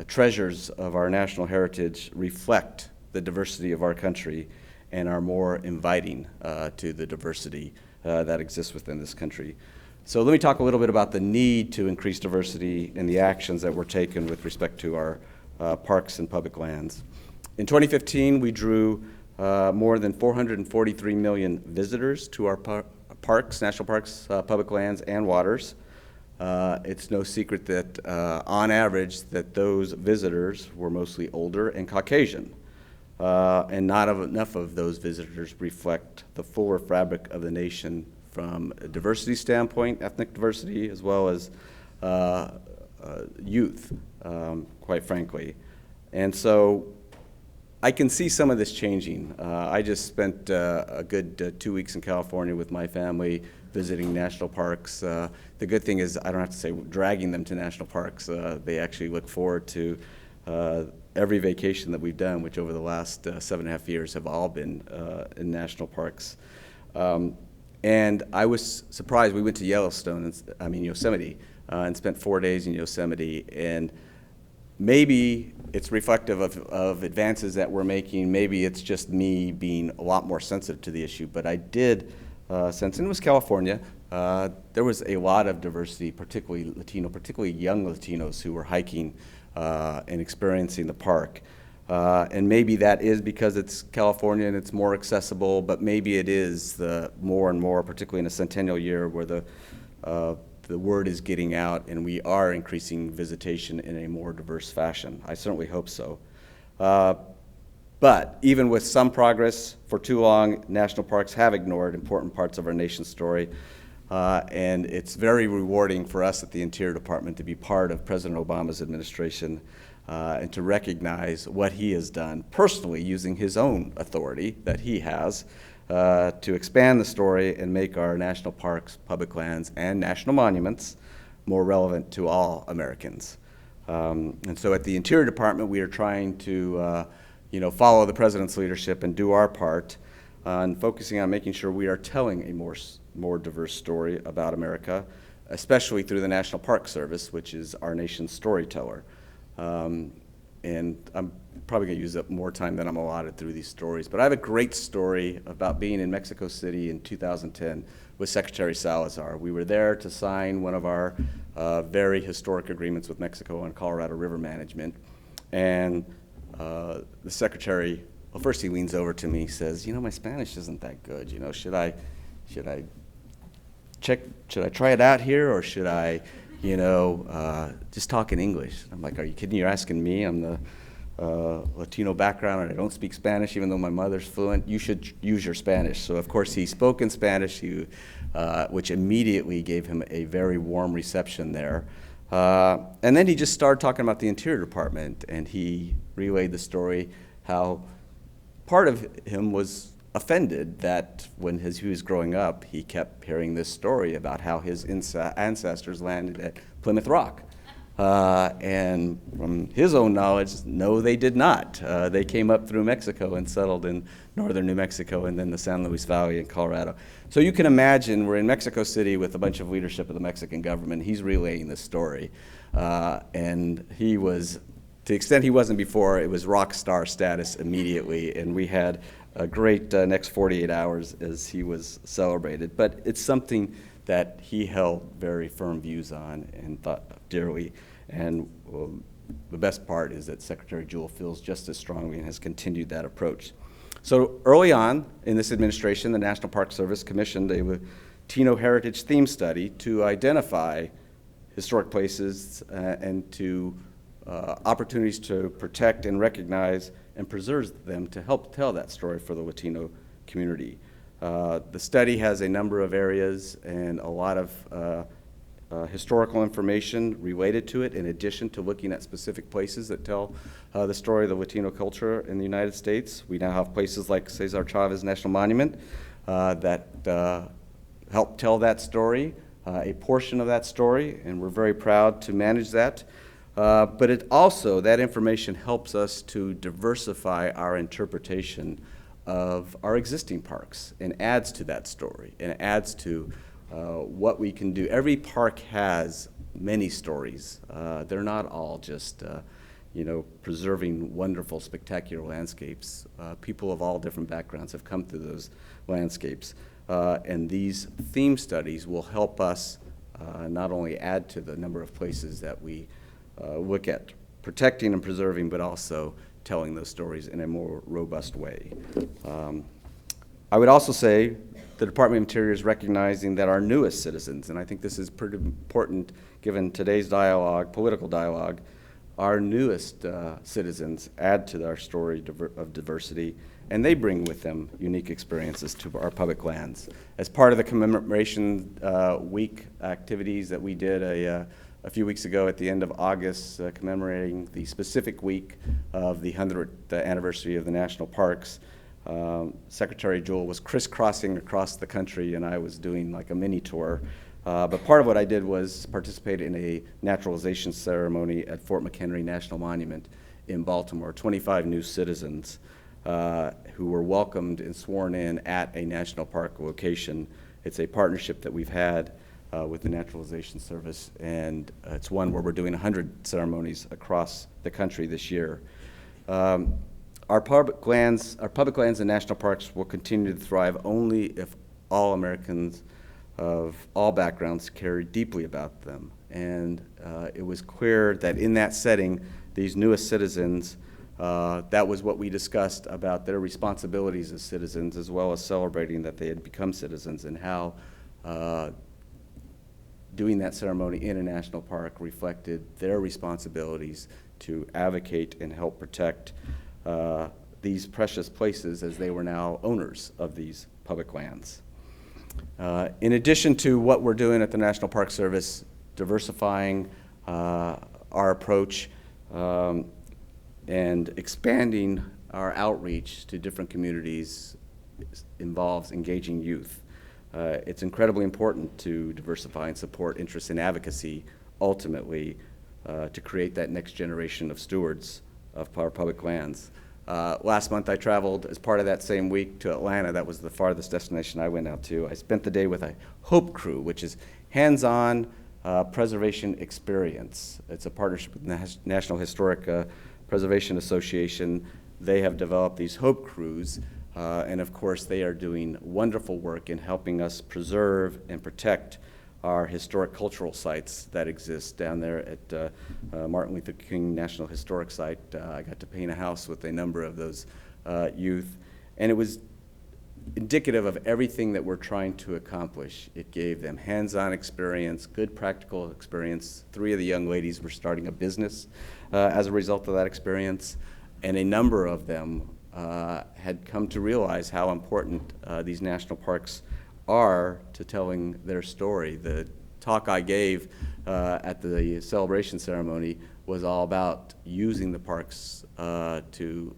treasures of our national heritage reflect the diversity of our country and are more inviting to the diversity that exists within this country. So let me talk a little bit about the need to increase diversity and the actions that were taken with respect to our parks and public lands. In 2015, we drew more than 443 million visitors to our parks, national parks, public lands, and waters. It's no secret that on average that those visitors were mostly older and Caucasian. And not enough of those visitors reflect the fuller fabric of the nation from a diversity standpoint, ethnic diversity, as well as youth, quite frankly. And so I can see some of this changing. I just spent a good 2 weeks in California with my family visiting national parks. The good thing is I don't have to say dragging them to national parks. They actually look forward to every vacation that we've done, which over the last 7.5 years have all been in national parks. And I was surprised. We went to Yosemite, and spent 4 days in Yosemite. And maybe it's reflective of advances that we're making. Maybe it's just me being a lot more sensitive to the issue. But I did sense, and it was California, there was a lot of diversity, particularly Latino, particularly young Latinos who were hiking and experiencing the park. And maybe that is because it's California and it's more accessible, but maybe it is the more and more, particularly in a centennial year where the word is getting out and we are increasing visitation in a more diverse fashion. I certainly hope so. But even with some progress, for too long, national parks have ignored important parts of our nation's story. And it's very rewarding for us at the Interior Department to be part of President Obama's administration and to recognize what he has done personally using his own authority that he has to expand the story and make our national parks, public lands, and national monuments more relevant to all Americans. And so at the Interior Department, we are trying to follow the President's leadership and do our part on focusing on making sure we are telling a more diverse story about America. especially through the National Park Service, which is our nation's storyteller. And I'm probably going to use up more time than I'm allotted through these stories. But I have a great story about being in Mexico City in 2010 with Secretary Salazar. We were there to sign one of our very historic agreements with Mexico on Colorado River management. And the secretary, well, first he leans over to me, he says, my Spanish isn't that good. Should I try it out here, or should I just talk in English? I'm like, are you kidding? You're asking me? I'm the Latino background and I don't speak Spanish, even though my mother's fluent. You should use your Spanish. So of course he spoke in Spanish, which immediately gave him a very warm reception there. And then he just started talking about the Interior Department, and he relayed the story how part of him was offended that when he was growing up, he kept hearing this story about how his ancestors landed at Plymouth Rock. And from his own knowledge, no, they did not. They came up through Mexico and settled in northern New Mexico and then the San Luis Valley in Colorado. So you can imagine we're in Mexico City with a bunch of leadership of the Mexican government. He's relaying this story. And he was, to the extent he wasn't before, it was rock star status immediately. And we had a great next 48 hours as he was celebrated. But it's something that he held very firm views on and thought dearly. And the best part is that Secretary Jewell feels just as strongly and has continued that approach. So early on in this administration, the National Park Service commissioned a Latino Heritage theme study to identify historic places and to opportunities to protect and recognize and preserve them to help tell that story for the Latino community. The study has a number of areas and a lot of historical information related to it, in addition to looking at specific places that tell the story of the Latino culture in the United States. We now have places like Cesar Chavez National Monument that help tell that story, a portion of that story, and we're very proud to manage that. But it also, that information helps us to diversify our interpretation of our existing parks and adds to that story and adds to what we can do. Every park has many stories. They're not all just preserving wonderful, spectacular landscapes. People of all different backgrounds have come through those landscapes. And these theme studies will help us not only add to the number of places that we look at protecting and preserving, but also telling those stories in a more robust way. I would also say the Department of Interior is recognizing that our newest citizens, and I think this is pretty important given today's dialogue, political dialogue, our newest citizens add to our story of diversity, and they bring with them unique experiences to our public lands. As part of the commemoration week activities that we did a few weeks ago at the end of August, commemorating the specific week of the 100th anniversary of the national parks, Secretary Jewell was crisscrossing across the country, and I was doing like a mini tour. But part of what I did was participate in a naturalization ceremony at Fort McHenry National Monument in Baltimore. 25 new citizens who were welcomed and sworn in at a national park location. It's a partnership that we've had with the Naturalization Service, and it's one where we're doing 100 ceremonies across the country this year. Our public lands and national parks will continue to thrive only if all Americans of all backgrounds care deeply about them. And it was clear that in that setting, these newest citizens, that was what we discussed about their responsibilities as citizens, as well as celebrating that they had become citizens, and how doing that ceremony in a national park reflected their responsibilities to advocate and help protect these precious places as they were now owners of these public lands. In addition to what we're doing at the National Park Service, diversifying our approach and expanding our outreach to different communities involves engaging youth. It's incredibly important to diversify and support interest in advocacy, ultimately to create that next generation of stewards of our public lands. Last month I traveled as part of that same week to Atlanta. That was the farthest destination I went out to. I spent the day with a Hope Crew, which is hands-on preservation experience. It's a partnership with the National Historic Preservation Association. They have developed these Hope Crews, and of course they are doing wonderful work in helping us preserve and protect our historic cultural sites that exist down there at Martin Luther King National Historic Site. I got to paint a house with a number of those youth, and it was indicative of everything that we're trying to accomplish. It gave them hands-on experience, good practical experience. 3 of the young ladies were starting a business as a result of that experience, and a number of them had come to realize how important these national parks are to telling their story. The talk I gave at the celebration ceremony was all about using the parks to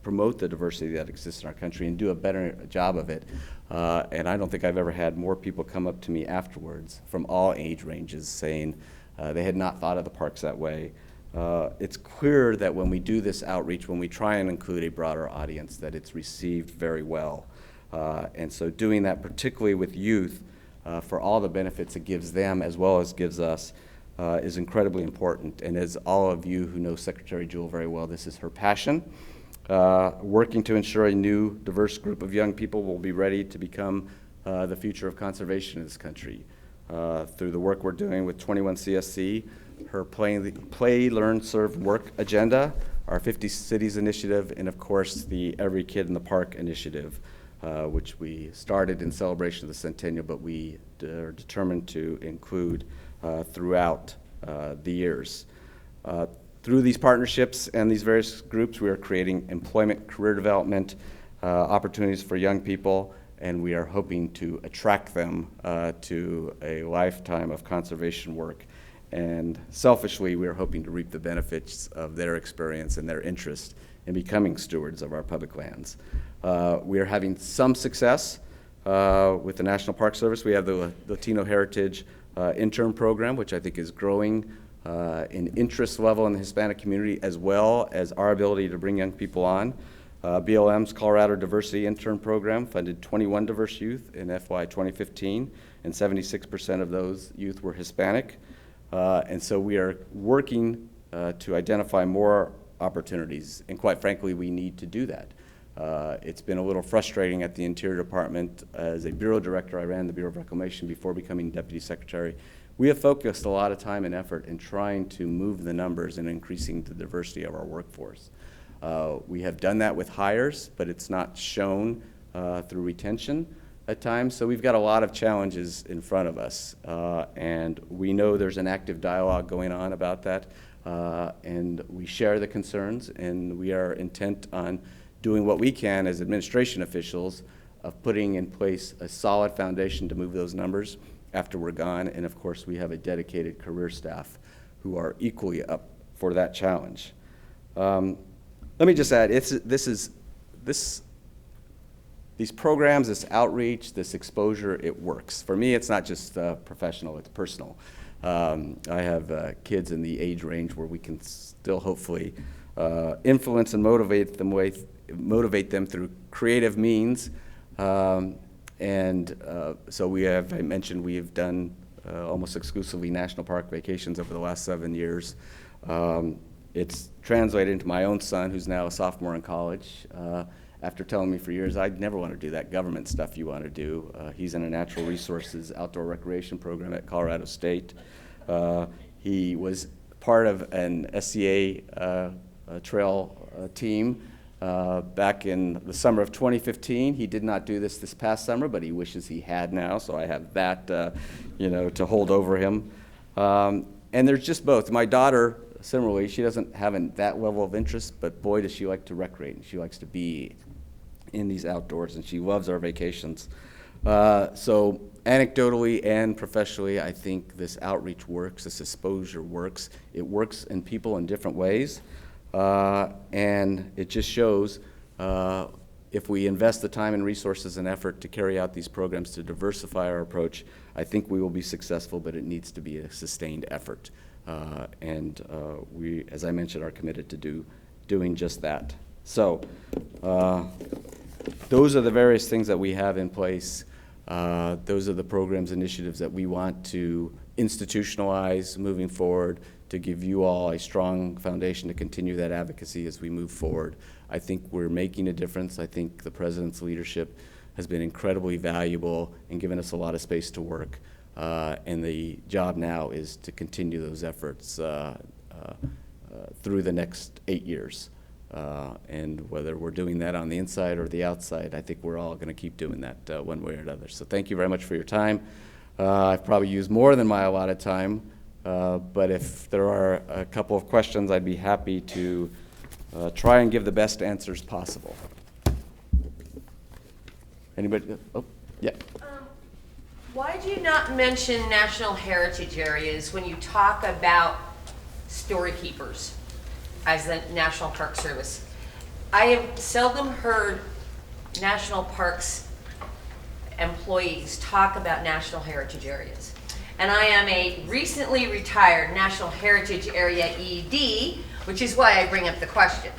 promote the diversity that exists in our country and do a better job of it. And I don't think I've ever had more people come up to me afterwards from all age ranges saying they had not thought of the parks that way. It's clear that when we do this outreach, when we try and include a broader audience, that it's received very well. And so doing that, particularly with youth, for all the benefits it gives them as well as gives us, is incredibly important. And as all of you who know Secretary Jewell very well, this is her passion. Working to ensure a new, diverse group of young people will be ready to become the future of conservation in this country. Through the work we're doing with 21 CSC, her Play, Learn, Serve, Work agenda, our 50 Cities initiative, and of course the Every Kid in the Park initiative, which we started in celebration of the centennial, but we are determined to include throughout the years. Through these partnerships and these various groups, we are creating employment, career development opportunities for young people, and we are hoping to attract them to a lifetime of conservation work. And selfishly, we are hoping to reap the benefits of their experience and their interest in becoming stewards of our public lands. We are having some success with the National Park Service. We have the Latino Heritage Intern Program, which I think is growing in interest level in the Hispanic community, as well as our ability to bring young people on. BLM's Colorado Diversity Intern Program funded 21 diverse youth in FY 2015, and 76% of those youth were Hispanic. And so we are working to identify more opportunities, and quite frankly, we need to do that. It's been a little frustrating at the Interior Department. As a Bureau Director, I ran the Bureau of Reclamation before becoming Deputy Secretary. We have focused a lot of time and effort in trying to move the numbers and increasing the diversity of our workforce. We have done that with hires, but it's not shown through retention at times. So we've got a lot of challenges in front of us. And we know there's an active dialogue going on about that. And we share the concerns, and we are intent on doing what we can as administration officials of putting in place a solid foundation to move those numbers after we're gone. And of course, we have a dedicated career staff who are equally up for that challenge. Let me just add, these programs, this outreach, this exposure, it works. For me, it's not just professional, it's personal. I have kids in the age range where we can still hopefully influence and motivate them through creative means. So we have, I mentioned, we have done almost exclusively national park vacations over the last 7 years. It's translated into my own son, who's now a sophomore in college. After telling me for years, I'd never want to do that government stuff you want to do. He's in a natural resources outdoor recreation program at Colorado State. He was part of an SCA trail team back in the summer of 2015. He did not do this past summer, but he wishes he had now, so I have that to hold over him. And there's just both. My daughter, similarly, she doesn't have that level of interest, but boy, does she like to recreate, and she likes to be in these outdoors, and she loves our vacations. So anecdotally and professionally, I think this outreach works, this exposure works. It works in people in different ways, and it just shows if we invest the time and resources and effort to carry out these programs to diversify our approach, I think we will be successful, but it needs to be a sustained effort. And we, as I mentioned, are committed to doing just that. So those are the various things that we have in place. Those are the programs, initiatives that we want to institutionalize moving forward to give you all a strong foundation to continue that advocacy as we move forward. I think we're making a difference. I think the President's leadership has been incredibly valuable and given us a lot of space to work. And the job now is to continue those efforts through the next 8 years. And whether we're doing that on the inside or the outside, I think we're all going to keep doing that one way or another. So thank you very much for your time. I've probably used more than my allotted time, but if there are a couple of questions, I'd be happy to try and give the best answers possible. Anybody? Oh, yeah. Why do you not mention national heritage areas when you talk about story keepers as the National Park Service? I have seldom heard national parks employees talk about national heritage areas. And I am a recently retired National Heritage Area ED, which is why I bring up the question.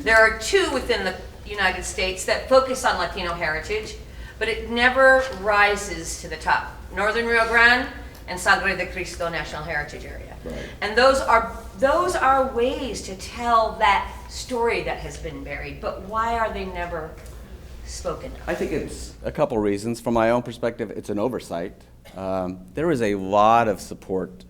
There are 2 within the United States that focus on Latino heritage, but it never rises to the top. Northern Rio Grande and Sangre de Cristo National Heritage Area. Right. And those are ways to tell that story that has been buried, but why are they never spoken of? I think it's a couple reasons. From my own perspective, it's an oversight. There is a lot of support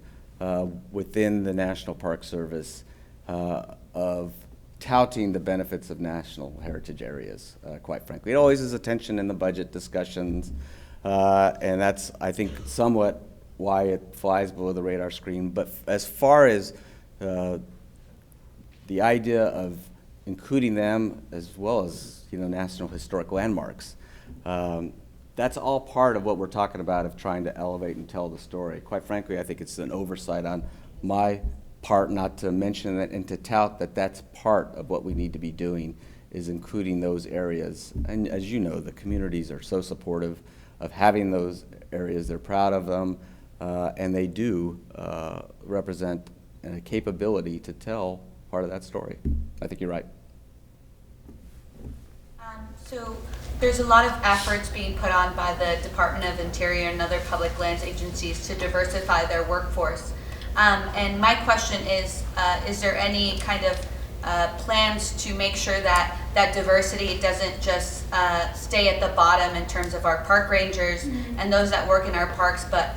within the National Park Service of touting the benefits of national heritage areas, quite frankly. It always is a tension in the budget discussions, and that's, I think, somewhat why it flies below the radar screen. But as far as the idea of including them as well as national historic landmarks, that's all part of what we're talking about of trying to elevate and tell the story. Quite frankly, I think it's an oversight on my part not to mention it and to tout that that's part of what we need to be doing, is including those areas. And as you know, the communities are so supportive of having those areas. They're proud of them, and they do represent a capability to tell part of that story. I think you're right. So there's a lot of efforts being put on by the Department of Interior and other public lands agencies to diversify their workforce. And my question is there any kind of plans to make sure that that diversity doesn't just stay at the bottom in terms of our park rangers and those that work in our parks, but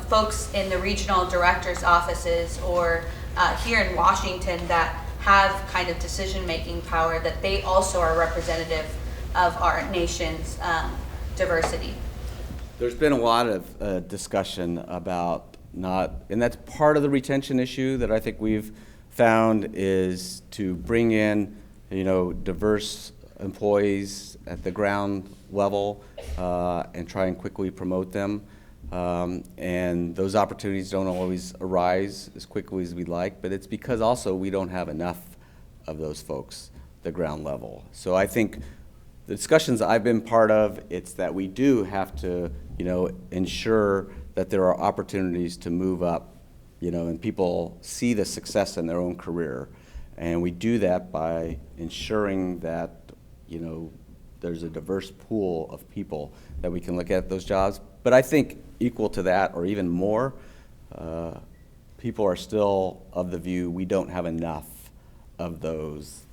folks in the regional directors' offices or here in Washington that have kind of decision-making power, that they also are representative of our nation's diversity? There's been a lot of discussion about and that's part of the retention issue that I think we've found, is to bring in, diverse employees at the ground level and try and quickly promote them. And those opportunities don't always arise as quickly as we'd like, but it's because also we don't have enough of those folks at the ground level. So I think the discussions I've been part of, it's that we do have to, ensure that there are opportunities to move up, and people see the success in their own career. And we do that by ensuring that, there's a diverse pool of people that we can look at those jobs. But I think equal to that, or even more, people are still of the view we don't have enough of those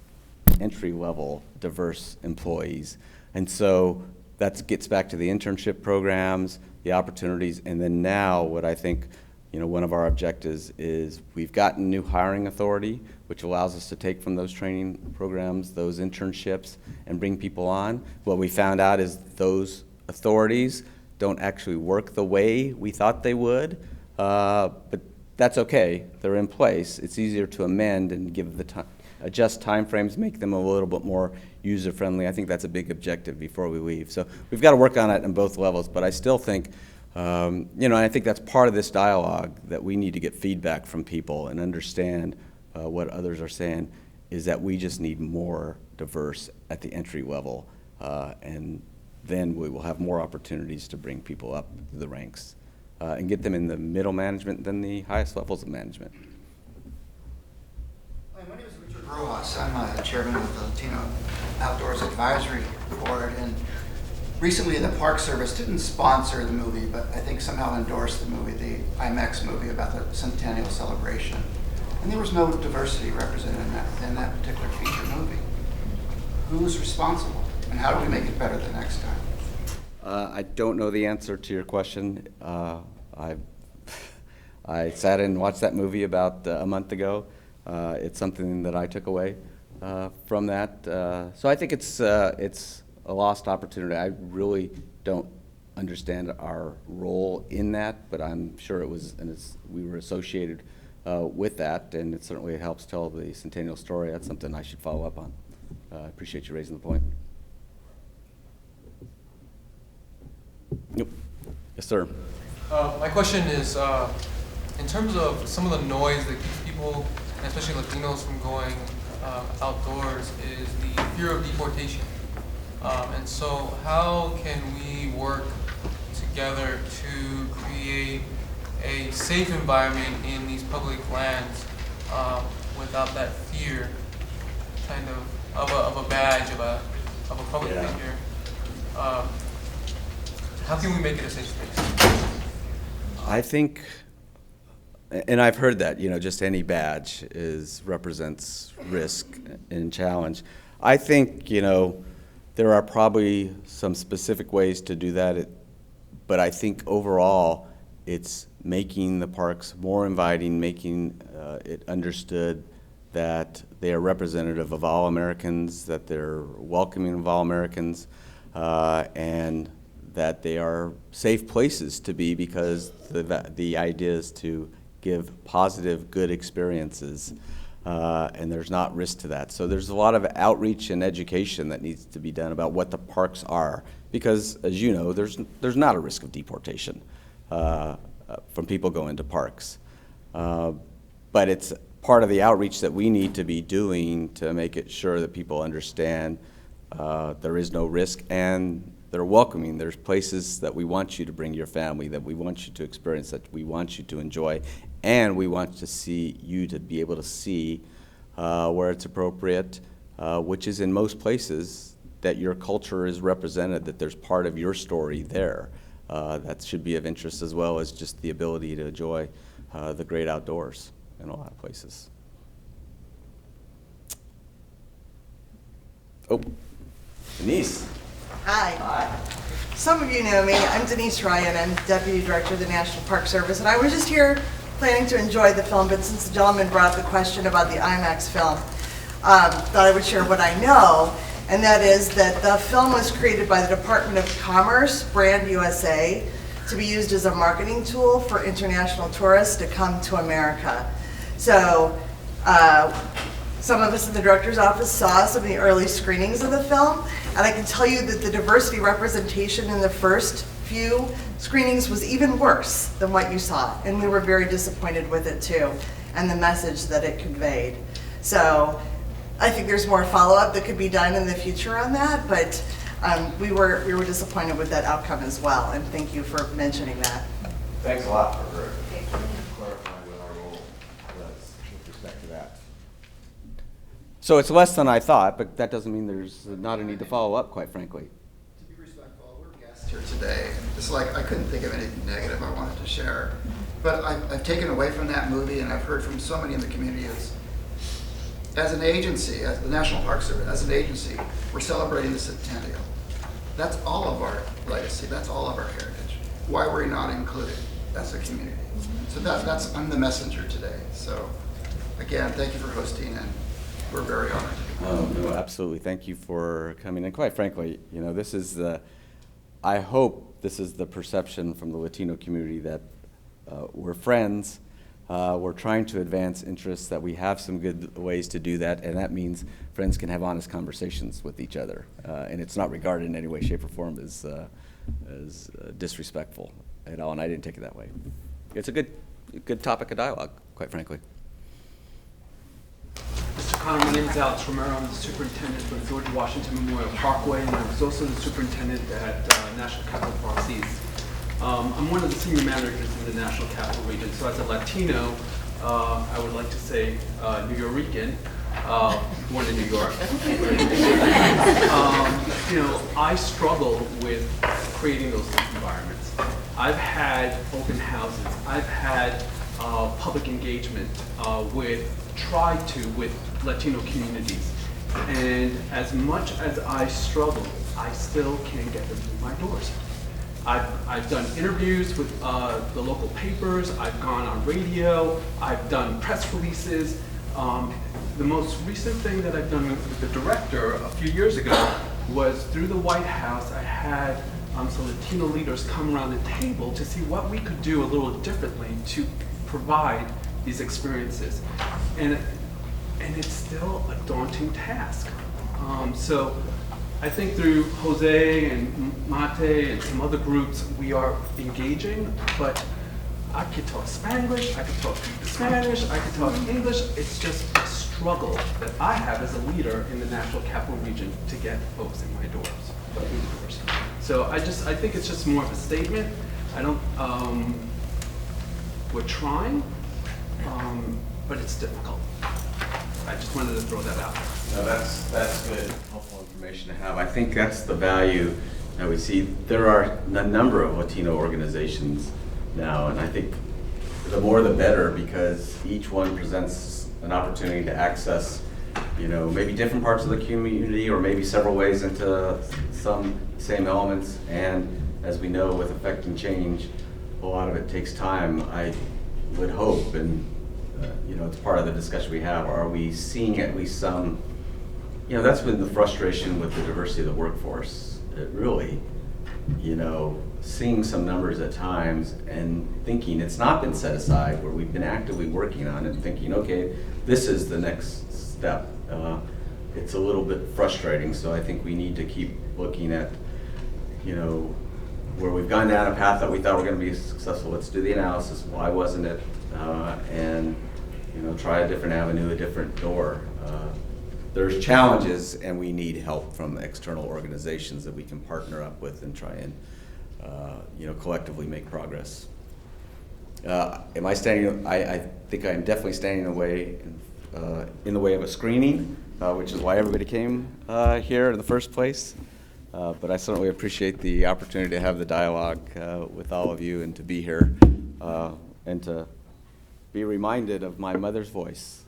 entry-level diverse employees. And so that gets back to the internship programs, the opportunities, and then now what I think, one of our objectives is we've gotten new hiring authority, which allows us to take from those training programs, those internships, and bring people on. What we found out is those authorities don't actually work the way we thought they would, but that's okay. They're in place. It's easier to amend and give the time, adjust timeframes, make them a little bit more user-friendly. I think that's a big objective before we leave. So we've got to work on it on both levels, but I still think, and I think that's part of this dialogue, that we need to get feedback from people and understand what others are saying, is that we just need more diverse at the entry level, and then we will have more opportunities to bring people up the ranks and get them in the middle management than the highest levels of management. Hi, my name is Richard. Rojas. I'm chairman of the Latino Outdoors Advisory Board, and recently the Park Service didn't sponsor the movie, but I think somehow endorsed the movie, the IMAX movie about the centennial celebration. And there was no diversity represented in that particular feature movie. Who's responsible, and how do we make it better the next time? I don't know the answer to your question. I sat and watched that movie about a month ago. It's something that I took away from that. So I think it's a lost opportunity. I really don't understand our role in that, but I'm sure it was, and we were associated with that, and it certainly helps tell the centennial story. That's something I should follow up on. I appreciate you raising the point. Yep. Yes, sir. My question is, in terms of some of the noise that keeps people, and especially Latinos, from going outdoors, is the fear of deportation. And so how can we work together to create a safe environment in these public lands without that fear kind of a badge of a public figure? How can we make it a safe space? I think, and I've heard that, just any badge represents risk and challenge. I think, there are probably some specific ways to do that, but I think overall it's making the parks more inviting, making it understood that they are representative of all Americans, that they're welcoming of all Americans, and that they are safe places to be, because the idea is to give positive, good experiences, and there's not risk to that. So there's a lot of outreach and education that needs to be done about what the parks are, because as you know, there's not a risk of deportation from people going to parks. But it's part of the outreach that we need to be doing to make it sure that people understand there is no risk, and they're welcoming. There's places that we want you to bring your family, that we want you to experience, that we want you to enjoy, and we want to see you to be able to see where it's appropriate, which is in most places that your culture is represented, that there's part of your story there that should be of interest, as well as just the ability to enjoy the great outdoors in a lot of places. Oh, Denise. Hi. Some of you know me. I'm Denise Ryan. I'm Deputy Director of the National Park Service, and I was just here planning to enjoy the film, but since the gentleman brought up the question about the IMAX film, thought I would share what I know, and that is that the film was created by the Department of Commerce, Brand USA, to be used as a marketing tool for international tourists to come to America. So some of us in the director's office saw some of the early screenings of the film, and I can tell you that the diversity representation in the first few screenings was even worse than what you saw, and we were very disappointed with it too, and the message that it conveyed. So I think there's more follow-up that could be done in the future on that, but we were disappointed with that outcome as well, and thank you for mentioning that. Thanks a lot for clarifying what our role was with respect to that. So it's less than I thought, but that doesn't mean there's not a need to follow up, quite frankly. To be respectful, we're guests here today. It's like I couldn't think of anything negative I wanted to share. But I've taken away from that movie, and I've heard from so many in the community, is as an agency, as the National Park Service, as an agency, we're celebrating the centennial. That's all of our legacy. That's all of our heritage. Why were we not included as a community? So I'm the messenger today. So again, thank you for hosting, and we're very honored to be No, absolutely. Thank you for coming. And quite frankly, this is I hope this is the perception from the Latino community, that we're friends, we're trying to advance interests, that we have some good ways to do that, and that means friends can have honest conversations with each other. And it's not regarded in any way, shape, or form as disrespectful at all, and I didn't take it that way. It's a good topic of dialogue, quite frankly. Mr. Connor, my name is Alex Romero. I'm the superintendent for the George Washington Memorial Parkway, and I was also the superintendent at National Capital Parks East. I'm one of the senior managers in the National Capital Region, so as a Latino, I would like to say New Yorican, born in New York. I struggle with creating those environments. I've had open houses. I've had public engagement with Latino communities. And as much as I struggle, I still can't get them through my doors. I've done interviews with the local papers. I've gone on radio. I've done press releases. The most recent thing that I've done with the director a few years ago was through the White House. I had some Latino leaders come around the table to see what we could do a little differently to provide these experiences. And it's still a daunting task. So I think through Jose and Mate and some other groups, we are engaging, but I could talk Spanglish, I could talk Spanish, I could talk English. It's just a struggle that I have as a leader in the National Capital Region to get folks in my doors, through the doors. So I think it's just more of a statement. We're trying, but it's difficult. I just wanted to throw that out. No, that's good, helpful information to have. I think that's the value that we see. There are a number of Latino organizations now, and I think the more the better, because each one presents an opportunity to access, maybe different parts of the community, or maybe several ways into some same elements. And as we know, with affecting change, a lot of it takes time. I would hope, and it's part of the discussion we have, are we seeing at least some, that's been the frustration with the diversity of the workforce. It really, seeing some numbers at times and thinking it's not been set aside, where we've been actively working on it and thinking, okay, this is the next step. It's a little bit frustrating, so I think we need to keep looking at, where we've gone down a path that we thought were going to be successful. Let's do the analysis. Why wasn't it? And try a different avenue, a different door. There's challenges, and we need help from external organizations that we can partner up with and try and collectively make progress. Am I standing? I think I'm definitely standing in the way of a screening, which is why everybody came here in the first place. But I certainly appreciate the opportunity to have the dialogue with all of you, and to be here and to be reminded of my mother's voice.